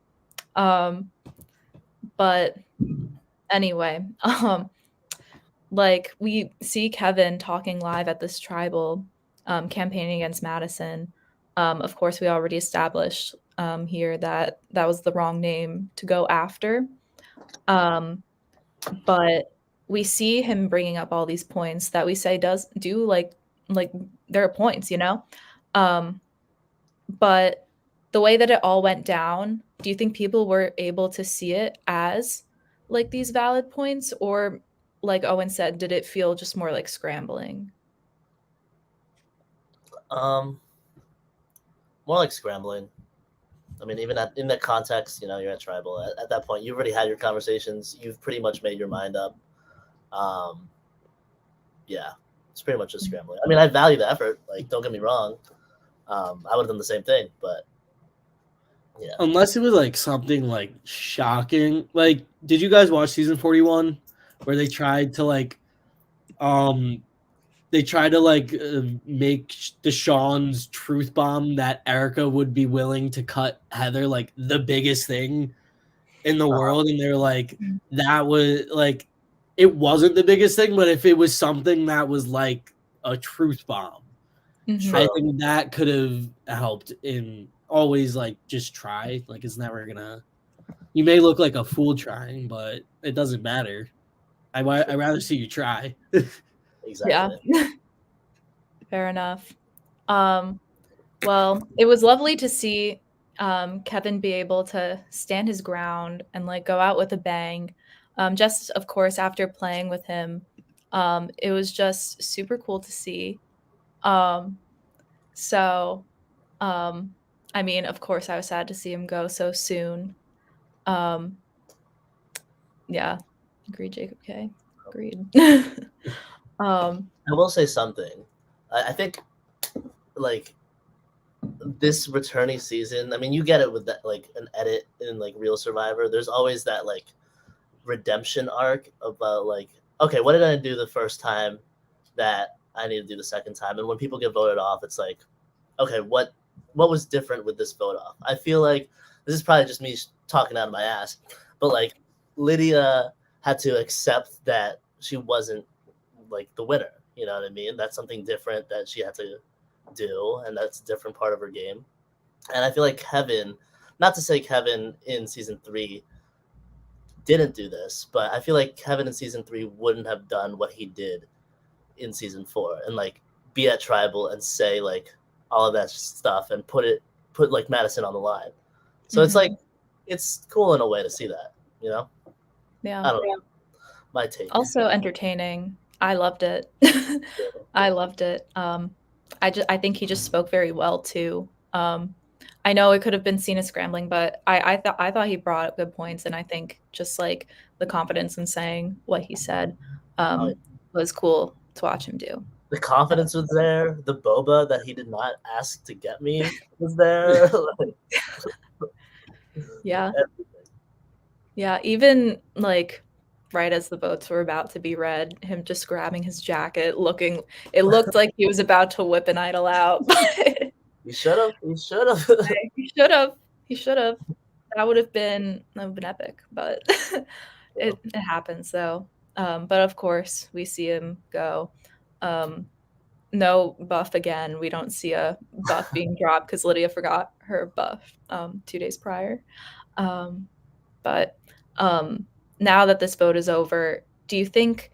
But anyway, like we see Kevin talking live at this Tribal, campaigning against Madison. Of course, we already established here that was the wrong name to go after. But we see him bringing up all these points that we say do like there are points, you know? But the way that it all went down, do you think people were able to see it as like these valid points, or like Owen said, did it feel just more like scrambling? More like scrambling. I mean, even in that context, you're at Tribal. At that point, you've already had your conversations. You've pretty much made your mind up. Yeah, it's pretty much just scrambling. I mean, I value the effort. Like, don't get me wrong. I would have done the same thing, but yeah. Unless it was like something like shocking. Like, did you guys watch season 41 where they tried to like make Deshaun's truth bomb that Erica would be willing to cut Heather like the biggest thing in the world, and they're like that was like it wasn't the biggest thing, but if it was something that was like a truth bomb, I think that could have helped. In always like just try, like it's never gonna. You may look like a fool trying, but it doesn't matter. I'd rather see you try. Exactly. Yeah. Fair enough. Well, it was lovely to see Kevin be able to stand his ground and like go out with a bang. Just of course after playing with him, it was just super cool to see. So I mean, of course I was sad to see him go so soon. Yeah, agreed, Jacob K. Agreed. I will say something. I think like this returning season, I mean, you get it with that, like an edit in like Real Survivor. There's always that like redemption arc about like, okay, what did I do the first time that I need to do the second time? And when people get voted off, it's like, okay, what what was different with this vote off? I feel like this is probably just me talking out of my ass, but like Lydia had to accept that she wasn't like the winner. You know what I mean? That's something different that she had to do, and that's a different part of her game. And I feel like Kevin, not to say Kevin in season 3 didn't do this, but I feel like Kevin in season 3 wouldn't have done what he did in season 4 and like be at tribal and say like all of that stuff and put like Madison on the line. So it's like it's cool in a way to see that, you know? Yeah. I don't know. My take. Also entertaining. I loved it. I loved it. I think he just spoke very well too. I know it could have been seen as scrambling, but I thought he brought up good points, and I think just like the confidence in saying what he said was cool to watch him do. The confidence was there. The boba that he did not ask to get me was there. Yeah. Yeah, even like right as the votes were about to be read, him just grabbing his jacket, it looked like he was about to whip an idol out. He should have. He should have. He should have. He should have. That would have been epic, but it happens though. But of course, we see him go. No buff again. We don't see a buff being dropped because Lydia forgot her buff 2 days prior. But now that this vote is over, do you think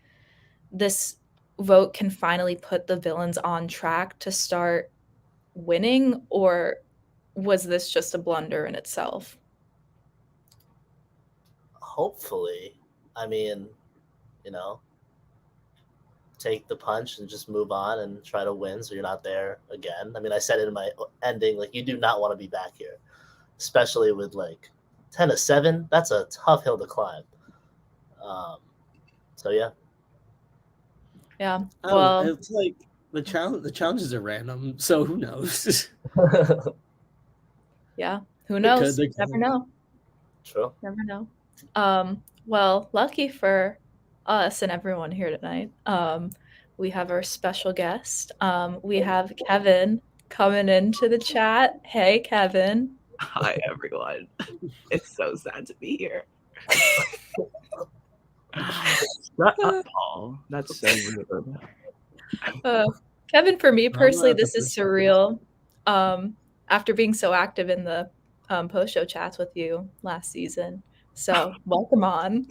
this vote can finally put the villains on track to start winning, or was this just a blunder in itself? Hopefully. I mean, you know, take the punch and just move on and try to win so you're not there again. I mean, I said it in my ending, like, you do not want to be back here, especially with like 10-7. That's a tough hill to climb. So yeah. Yeah. Well, it's like the challenges are random, so who knows? Yeah, who knows? Never know. True. Never know. Well, lucky for us and everyone here tonight, we have our special guest. We have Kevin coming into the chat. Hey, Kevin. Hi, everyone. It's so sad to be here. Shut up, Paul. That's so rude. Kevin, for me personally, this is surreal. After being so active in the post-show chats with you last season. So welcome on.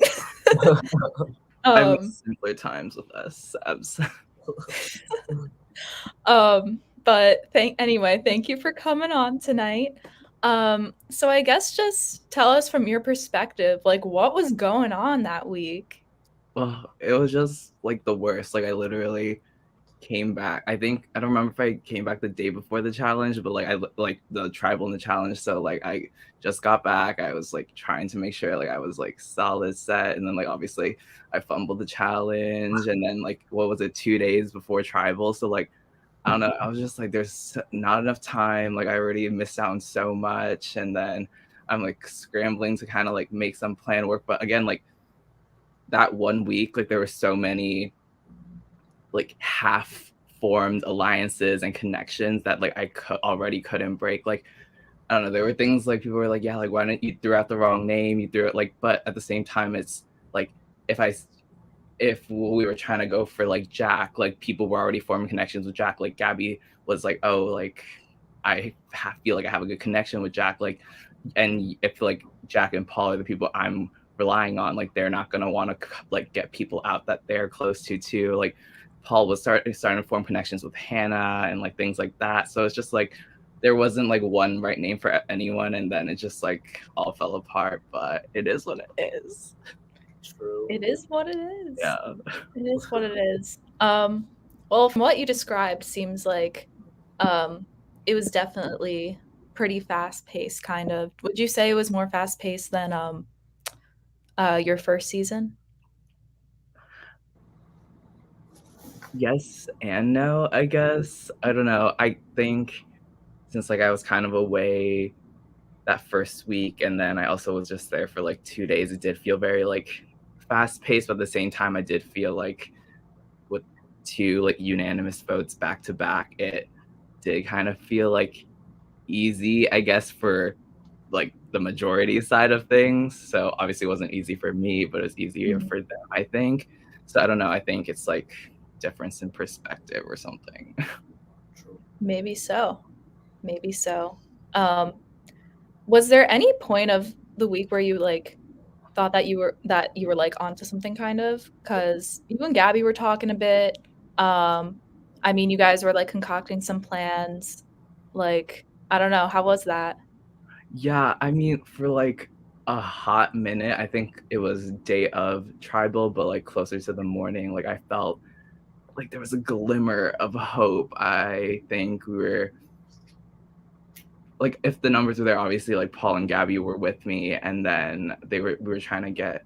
I miss simpler times with us, Sebs. But thank you for coming on tonight. So I guess just tell us from your perspective, like what was going on that week? Well, it was just like the worst. Like I literally came back. I think I don't remember if I came back the day before the challenge, but like I like the tribal and the challenge. So like I just got back. I was like trying to make sure like I was like solid set, and then like obviously I fumbled the challenge, and then like what was it, 2 days before tribal? So like I don't know. I was just like, there's not enough time. Like I already missed out on so much, and then I'm like scrambling to kind of like make some plan work. But again, like that 1 week, like there were so many like half formed alliances and connections that like I already couldn't break. Like I don't know, there were things like people were like, yeah, like why didn't you threw out the wrong name, you threw it like, but at the same time it's like if we were trying to go for like Jack, like people were already forming connections with Jack. Like Gabby was like, oh, like I feel like I have a good connection with Jack, like, and if like Jack and Paul are the people I'm relying on, like they're not gonna want to like get people out that they're close to too. Like Paul was starting to form connections with Hannah and like things like that. So it's just like there wasn't like one right name for anyone, and then it just like all fell apart. But it is what it is. True. It is what it is. Yeah. It is what it is. Well, from what you described, seems like it was definitely pretty fast paced, kind of. Would you say it was more fast paced than your first season? Yes and no, I guess. I don't know. I think since like I was kind of away that first week, and then I also was just there for like 2 days, it did feel very like fast paced, but at the same time I did feel like with 2 like unanimous votes back to back, it did kind of feel like easy, I guess, for like the majority side of things. So obviously it wasn't easy for me, but it's easier for them, I think. So I don't know. I think it's like difference in perspective or something. True. Maybe so. Maybe so. Was there any point of the week where you like thought that you were like onto something kind of? Because you and Gabby were talking a bit. I mean, you guys were like concocting some plans. Like, I don't know, how was that? Yeah, I mean, for like a hot minute, I think it was day of tribal, but like closer to the morning, like I felt like there was a glimmer of hope. I think we were like, if the numbers were there, obviously like Paul and Gabby were with me, and then we were trying to get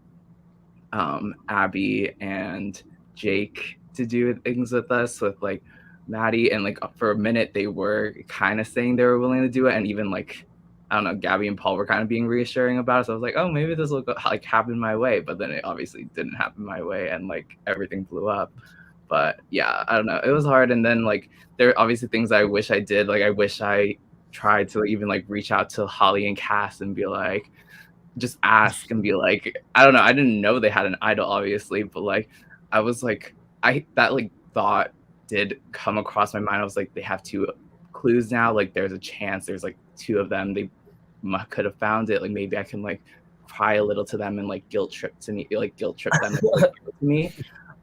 Abby and Jake to do things with us with like Maddie, and like for a minute they were kind of saying they were willing to do it, and even like I don't know, Gabby and Paul were kind of being reassuring about it. So I was like, oh, maybe this will go, like happen my way, but then it obviously didn't happen my way, and like everything blew up. But yeah, I don't know, it was hard. And then like there are obviously things I wish I did. Like I wish I tried to even like reach out to Holly and Cass and be like, just ask and be like, I don't know, I didn't know they had an idol obviously, but like I was like, I that like thought did come across my mind. I was like, they have 2 clues now, like there's a chance there's like 2 of them, they could have found it, like maybe I can like pry a little to them and like guilt trip them and, like, give it to me.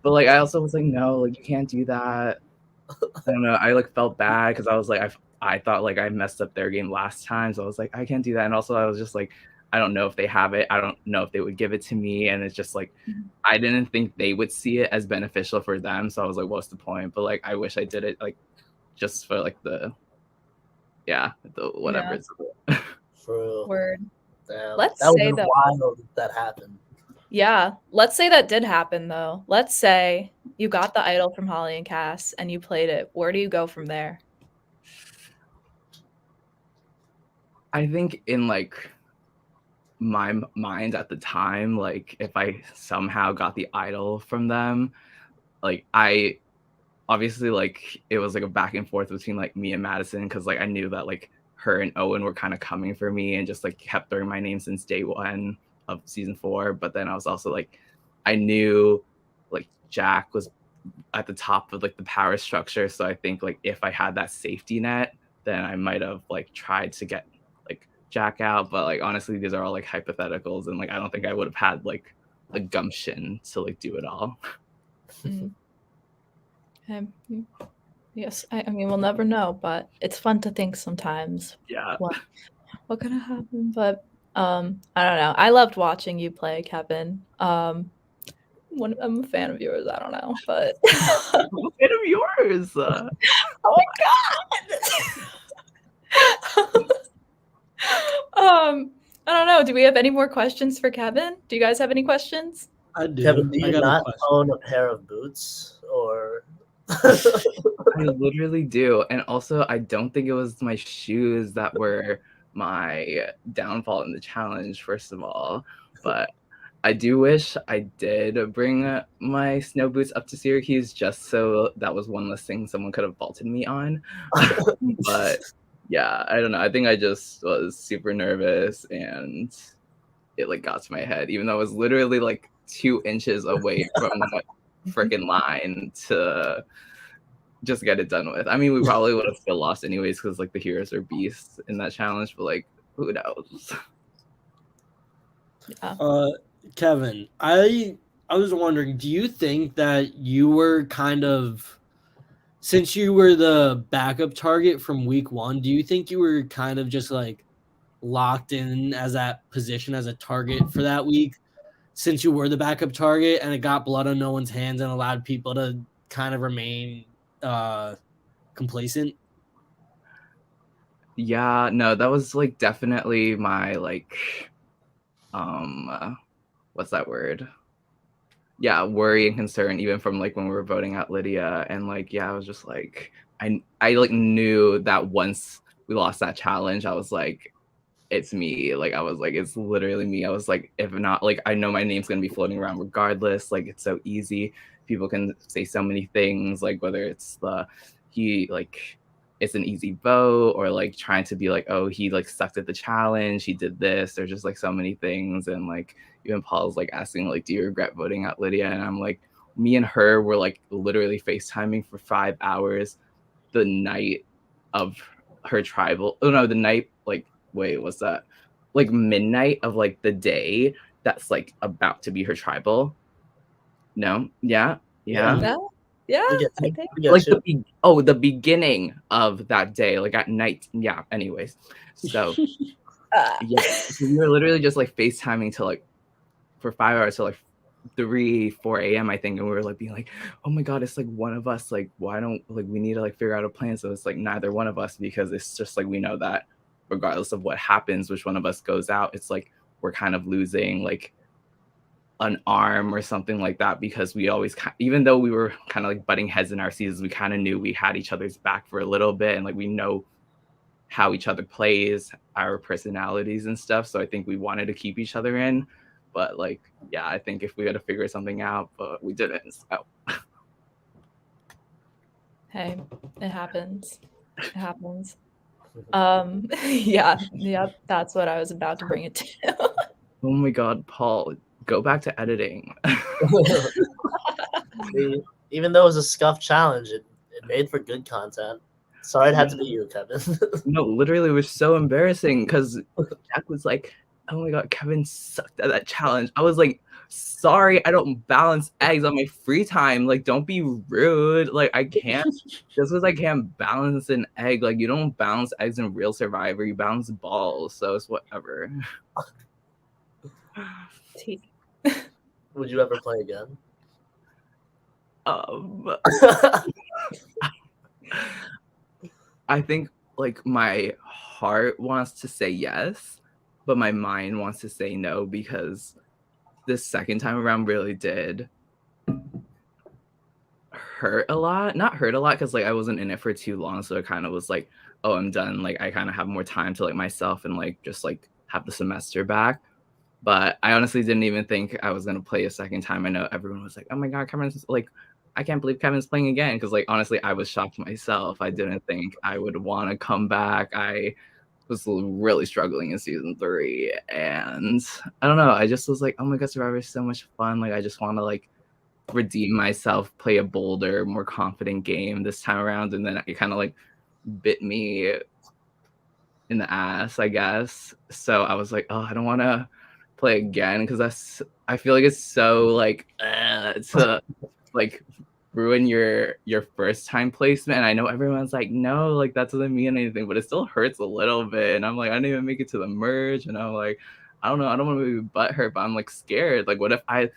But like I also was like, no, like you can't do that. I don't know, I like felt bad because I was like, I thought like I messed up their game last time, so I was like, I can't do that. And also I was just like, I don't know if they have it. I don't know if they would give it to me. And it's just like, I didn't think they would see it as beneficial for them. So I was like, what's the point? But like, I wish I did it like just for like the whatever. Yeah. True. Word. Damn. Let's that say was that. wild that happened. Yeah. Let's say that did happen though. Let's say you got the idol from Holly and Cass and you played it. Where do you go from there? I think in like my mind at the time, like if I somehow got the idol from them, like I obviously like it was like a back and forth between like me and Madison, because like I knew that like her and Owen were kind of coming for me and just like kept throwing my name since day 1 of season 4. But then I was also like, I knew like Jack was at the top of like the power structure, so I think like if I had that safety net, then I might have like tried to get like Jack out. But like honestly, these are all like hypotheticals, and like I don't think I would have had like the gumption to like do it all. Yes, I mean we'll never know, but it's fun to think sometimes. Yeah. What could have happened? But I don't know. I loved watching you play, Kevin. I'm a fan of yours. I don't know, but I'm a fan of yours. Oh my god. I don't know. Do we have any more questions for Kevin? Do you guys have any questions? I do. Kevin, do you got not own a pair of boots or? I literally do. And also, I don't think it was my shoes that were my downfall in the challenge, first of all. But I do wish I did bring my snow boots up to Syracuse, just so that was one less thing someone could have faulted me on. But yeah, I don't know. I think I just was super nervous and it like got to my head, even though I was literally like 2 inches away from that freaking line to just get it done with. I mean, we probably would have still lost anyways because like the heroes are beasts in that challenge, but like who knows? Yeah. Kevin, I was wondering, do you think that you were kind of, since you were the backup target from week 1, do you think you were kind of just like locked in as that position as a target for that week, since you were the backup target and it got blood on no one's hands and allowed people to kind of remain complacent? Yeah, no, that was like definitely my like what's that word? Yeah, worry and concern, even from like when we were voting out Lydia. And like, yeah, I was just like, I like knew that once we lost that challenge, I was like, it's me. Like I was like, it's literally me. I was like, if not, like I know my name's gonna be floating around regardless. Like it's so easy. People can say so many things, like whether it's it's an easy vote, or like trying to be like, oh, he like sucked at the challenge, he did this. There's just like so many things. And like even Paul's like asking like, do you regret voting out Lydia? And I'm like, me and her were like literally FaceTiming for 5 hours the night of her tribal. Oh no, the night, like, wait, what's that? Like midnight of like the day that's like about to be her tribal. No, yeah. Yeah, We get I you. think. We get Like you. the beginning of that day, like at night. Yeah. Anyways, so yeah, so we were literally just like FaceTiming to like for 5 hours to like 3-4 a.m. I think, and we were like being like, oh my god, it's like one of us. Like, why don't like we need to like figure out a plan? So it's like neither one of us, because it's just like we know that regardless of what happens, which one of us goes out, it's like we're kind of losing like an arm or something like that, because we always, even though we were kind of like butting heads in our seasons, we kind of knew we had each other's back for a little bit, and like we know how each other plays, our personalities and stuff. So I think we wanted to keep each other in, but like, yeah, I think if we had to figure something out, but we didn't. So. Hey, it happens. It happens. Yeah, that's what I was about to bring it to. Oh my god, Paul, go back to editing. See, even though it was a scuff challenge, it made for good content. Sorry it had to be you, Kevin. No, literally, it was so embarrassing because Jack was like, oh my god, Kevin sucked at that challenge. I was like, sorry, I don't balance eggs on my free time. Like, don't be rude. Like, I can't, just because I can't balance an egg, like, you don't balance eggs in real Survivor, you balance balls. So it's whatever. Would you ever play again? I think like my heart wants to say yes, but my mind wants to say no, because this second time around really did hurt a lot. Not hurt a lot because like I wasn't in it for too long, so it kind of was like, oh, I'm done. Like I kind of have more time to like myself and like just like have the semester back. But I honestly didn't even think I was gonna play a second time. I know everyone was like, oh my god, Kevin's like, I can't believe Kevin's playing again, because like honestly I was shocked myself. I didn't think I would want to come back. I was really struggling in season 3, and I don't know, I just was like, oh my god, Survivor is so much fun. Like I just want to like redeem myself, play a bolder, more confident game this time around. And then it kind of like bit me in the ass, I guess. So I was like, oh, I don't want to play again, because I feel like it's so like to like ruin your first time placement. And I know everyone's like, no, like that doesn't mean anything, but it still hurts a little bit. And I'm like, I didn't even make it to the merge, and I'm like, I don't know, I don't want to be butthurt, but I'm like scared. Like what if I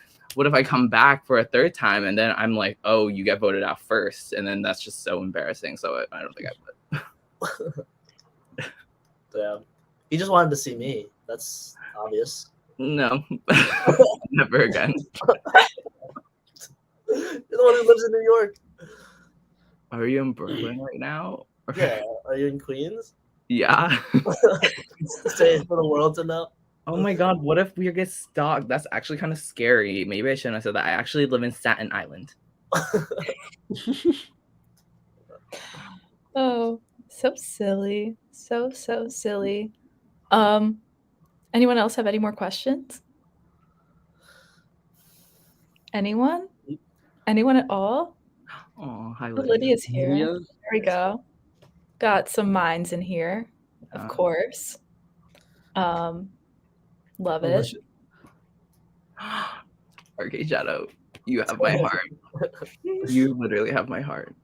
come back for a third time and then I'm like, oh, you get voted out first, and then that's just so embarrassing. So I don't think I would. Damn. He just wanted to see me. That's obvious. No. Never again. You're the one who lives in New York. Are you in Brooklyn right now? Yeah. Are you in Queens? Yeah. Say it for the world to know. Oh my god, what if we get stalked? That's actually kind of scary. Maybe I shouldn't have said that. I actually live in Staten Island. Oh, so silly. So silly. Anyone else have any more questions? Anyone? Anyone at all? Oh, hi, Oh, Lydia. Lydia's here. Lydia? There we go. Got some minds in here, of course. Love it. RK Shadow, you have my heart. You literally have my heart.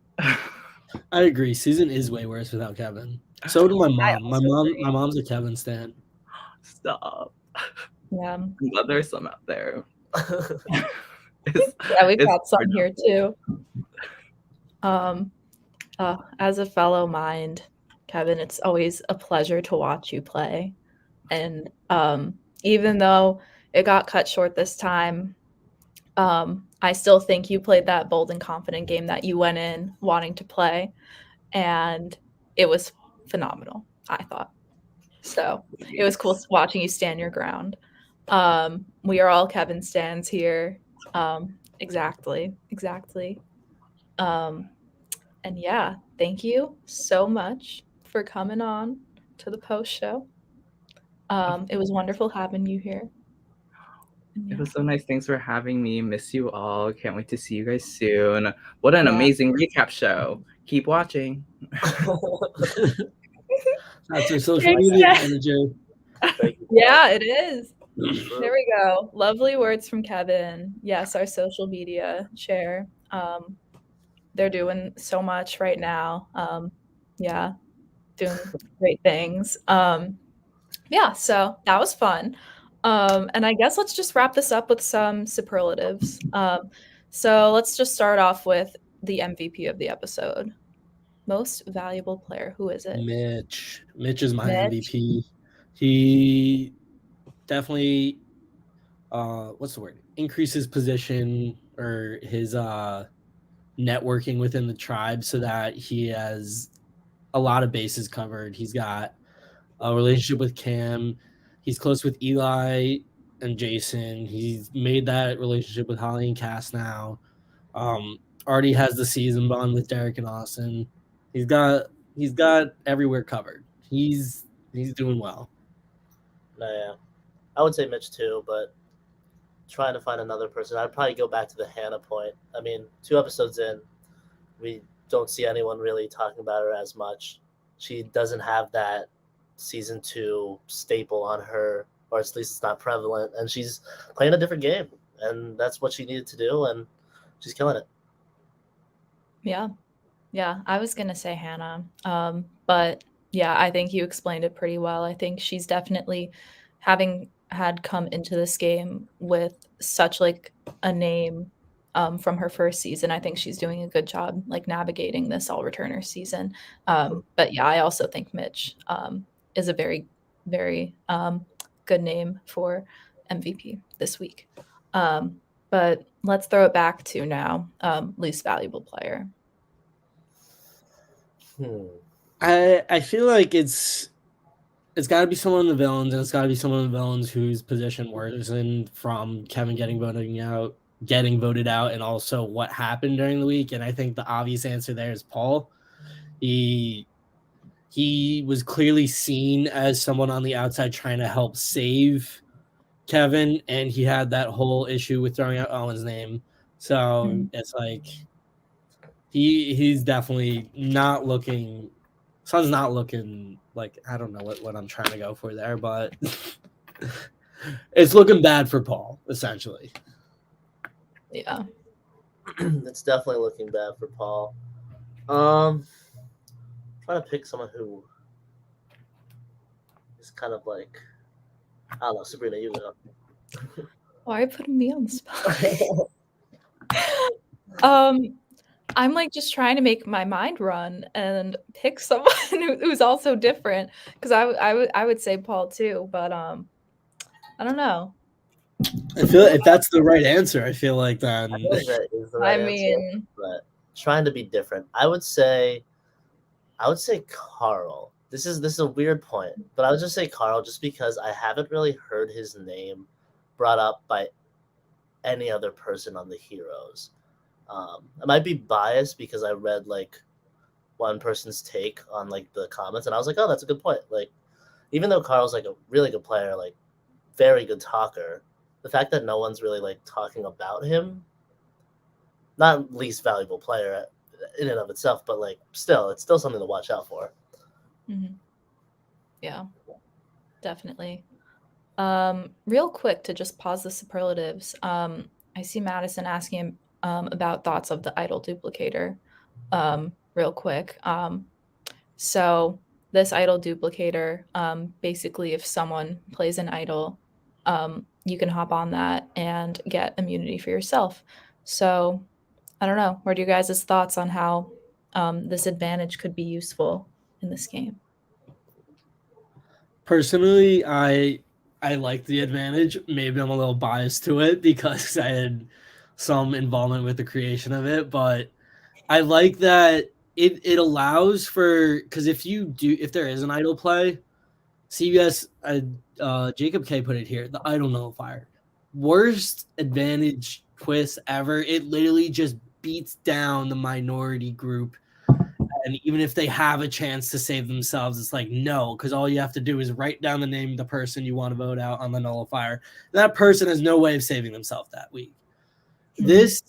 I agree. Season is way worse without Kevin. So did my mom. My mom's a Kevin stan. Stop. Yeah. I'm glad there's some out there. Yeah, we've got some here too. As a fellow mind, Kevin, it's always a pleasure to watch you play. And even though it got cut short this time, I still think you played that bold and confident game that you went in wanting to play, and it was phenomenal, I thought. So it was cool watching you stand your ground. We are all Kevin stans here. Exactly. And yeah, thank you so much for coming on to the post show. It was wonderful having you here. And It yeah. was so nice. Thanks for having me. Miss you all. Can't wait to see you guys soon. What an Yeah. amazing recap show. Keep watching. That's our social Thanks, media guys. manager. Thank you. Yeah, it is. True. There we go. Lovely words from Kevin. Yes, our social media chair. They're doing so much right now. Yeah, doing great things. Yeah, so that was fun. And I guess let's just wrap this up with some superlatives. So let's just start off with the MVP of the episode. Most valuable player. Who is it? Mitch. Mitch is my Mitch? MVP. He definitely what's the word? Increases position or his networking within the tribe so that he has a lot of bases covered. He's got a relationship with Cam. He's close with Eli and Jason. He's made that relationship with Holly and Cass now. Already has the season bond with Derek and Austin. He's got everywhere covered. He's doing well. Yeah, I would say Mitch too, but trying to find another person, I'd probably go back to the Hannah point. I mean, 2 episodes in, we don't see anyone really talking about her as much. She doesn't have that season 2 staple on her, or at least it's not prevalent, and she's playing a different game, and that's what she needed to do, and she's killing it. Yeah. Yeah, I was going to say Hannah. But yeah, I think you explained it pretty well. I think she's definitely having had come into this game with such like a name from her first season. I think she's doing a good job like navigating this all returner season. But yeah, I also think Mitch is a very, very good name for MVP this week. But let's throw it back to now least valuable player. I feel like it's got to be someone in the villains, and it's got to be someone in the villains whose position worsened from Kevin getting voted out, and also what happened during the week. And I think the obvious answer there is Paul. He was clearly seen as someone on the outside trying to help save Kevin, and he had that whole issue with throwing out Owen's name. So it's like he's definitely not looking. Sun's not looking like, I don't know what I'm trying to go for there, but it's looking bad for Paul, essentially. Yeah. It's definitely looking bad for Paul. Trying to pick someone who is kind of like, I don't know, Sabrina, you go. Why are you putting me on the spot? I'm like just trying to make my mind run and pick someone who's also different, because I would say Paul too, but I don't know. I feel if that's the right answer, I feel like then. I feel like that is the right answer, but trying to be different. I would say Carl. This is a weird point, but I would just say Carl just because I haven't really heard his name brought up by any other person on the Heroes. I might be biased because I read like one person's take on like the comments, and I was like, oh, that's a good point. Like, even though Carl's like a really good player, like very good talker, the fact that no one's really like talking about him, not least valuable player in and of itself, but like still, it's still something to watch out for. Mm-hmm. Yeah, definitely. Real quick to just pause the superlatives. I see Madison asking about thoughts of the idol duplicator. Real quick. So this idol duplicator, basically, if someone plays an idol, you can hop on that and get immunity for yourself. So I don't know. What are you guys' thoughts on how this advantage could be useful in this game? Personally, I like the advantage. Maybe I'm a little biased to it because I had some involvement with the creation of it, but I like that it allows for, because if there is an idol play, CBS Jacob K put it here, the idol nullifier, worst advantage twist ever. It literally just beats down the minority group And even if they have a chance to save themselves, it's like, no, because all you have to do is write down the name of the person you want to vote out on the nullifier. That person has no way of saving themselves that week. This,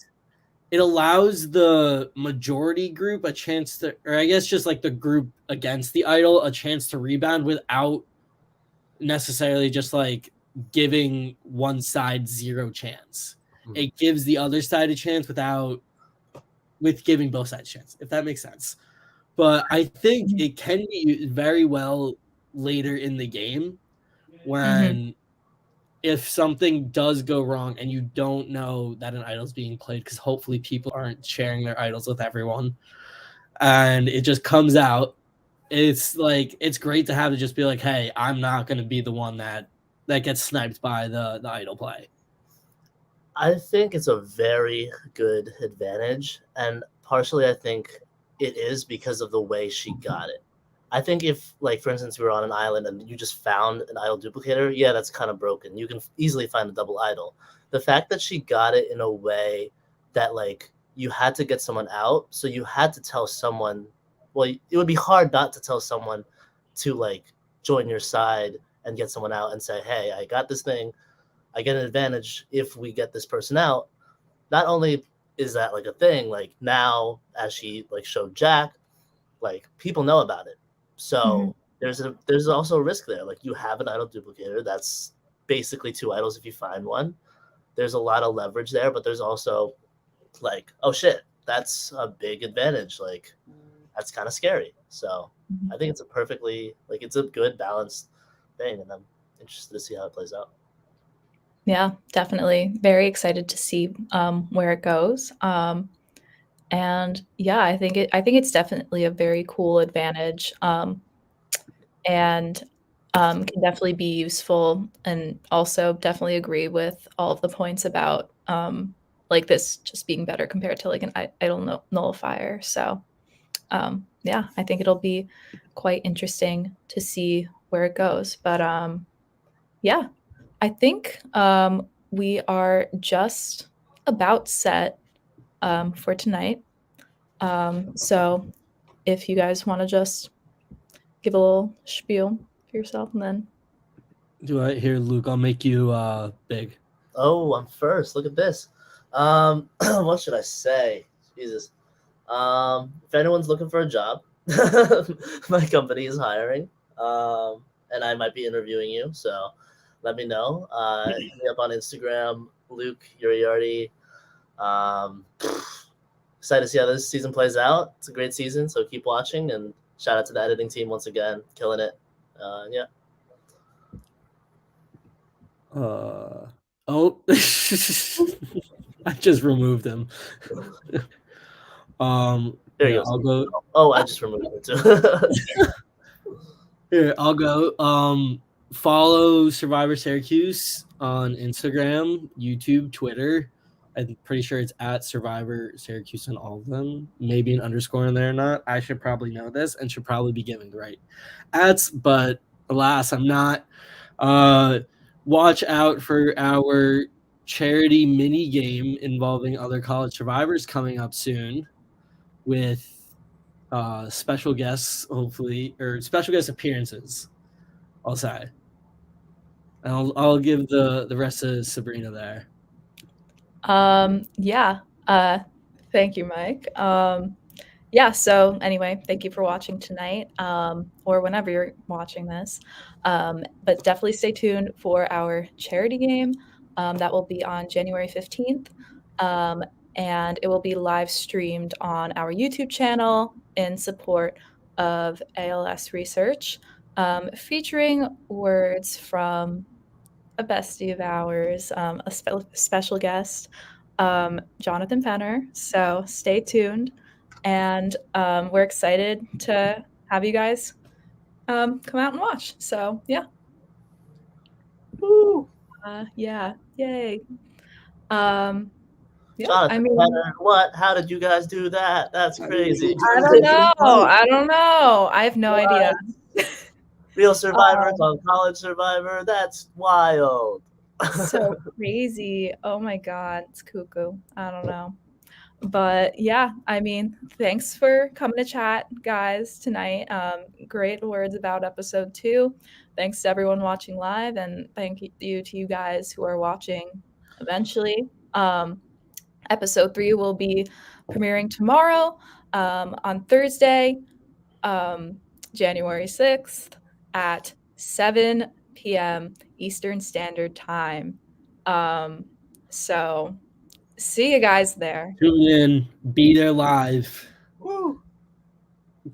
it allows the majority group a chance to, or I guess just like the group against the idol, a chance to rebound without necessarily just like giving one side zero chance. It gives the other side a chance with giving both sides a chance, if that makes sense. But I think it can be very well later in the game when if something does go wrong and you don't know that an idol's being played, because hopefully people aren't sharing their idols with everyone, and it just comes out, it's like, it's great to have to just be like, hey, I'm not going to be the one that gets sniped by the idol play. I think it's a very good advantage, and partially I think it is because of the way she got it. I think if, like, for instance, we were on an island and you just found an idol duplicator, yeah, that's kind of broken. You can easily find a double idol. The fact that she got it in a way that, like, you had to get someone out, so you had to tell someone, well, it would be hard not to tell someone to, like, join your side and get someone out and say, hey, I got this thing. I get an advantage if we get this person out. Not only is that, like, a thing, like, now as she, like, showed Jack, like, people know about it. So there's also a risk there. Like, you have an idol duplicator. That's basically 2 idols if you find one. There's a lot of leverage there, but there's also like, oh shit, that's a big advantage. Like, that's kind of scary. So I think it's a perfectly, like, it's a good balanced thing, and I'm interested to see how it plays out. Yeah, definitely. Very excited to see where it goes. And yeah, I think it's definitely a very cool advantage, and can definitely be useful. And also definitely agree with all of the points about like this just being better compared to like an idol nullifier. So yeah, I think it'll be quite interesting to see where it goes. But yeah, I think we are just about set for tonight. So if you guys want to just give a little spiel for yourself, and then Do I hear, Luke? I'll make you big. Oh, I'm first. Look at this. What should I say? Jesus. If anyone's looking for a job, my company is hiring, and I might be interviewing you. So let me know. Hit me up on Instagram, Luke Uriarty. Excited to see how this season plays out. It's a great season, so keep watching, and shout out to the editing team once again, killing it. Yeah. Oh, I just removed him. There he yeah, goes. I'll go. Oh, I just removed it too. Here, I'll go. Follow Syrvivor Syracuse on Instagram, YouTube, Twitter. I'm pretty sure it's at Syrvivor Syracuse on all of them. Maybe an underscore in there or not. I should probably know this and should probably be giving the right ads, but alas, I'm not. Watch out for our charity mini game involving other college survivors coming up soon with special guests, hopefully, or special guest appearances, I'll say. And I'll give the rest of Sabrina there. yeah, thank you, Mike. Yeah, so anyway, thank you for watching tonight, or whenever you're watching this. But definitely stay tuned for our charity game. That will be on January 15th. And it will be live streamed on our YouTube channel in support of ALS research, featuring words from a bestie of ours, a special guest, Jonathan Penner. So stay tuned, and we're excited to have you guys come out and watch. So yeah. Woo. Yeah, yay. Yeah, Jonathan, I mean, what? How did you guys do that? That's crazy. I don't know. I have no idea. Real Survivor on College Survivor. That's wild. So crazy. Oh my God, it's cuckoo. I don't know. But yeah, I mean, thanks for coming to chat, guys, tonight. Great words about episode 2. Thanks to everyone watching live, and thank you to you guys who are watching eventually. Episode 3 will be premiering tomorrow on Thursday, January 6th at 7 p.m. Eastern Standard Time. So see you guys there. Tune in, be there live. Woo!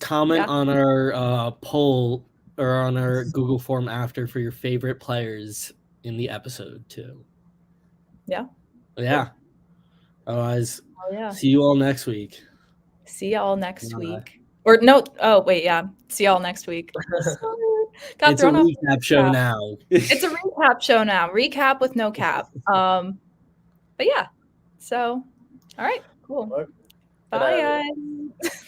Comment Yeah. on our poll or on our Google form after for your favorite players in the episode too. Yeah. Yeah. Otherwise, Oh, yeah. see you all next week. See y'all next Bye. week. Or no, oh wait, yeah. See y'all next week. Sorry. Got It's a thrown off. recap show now. It's a recap show now. Recap with no cap. But yeah. So, all right, cool. Good Bye, night, everyone. guys.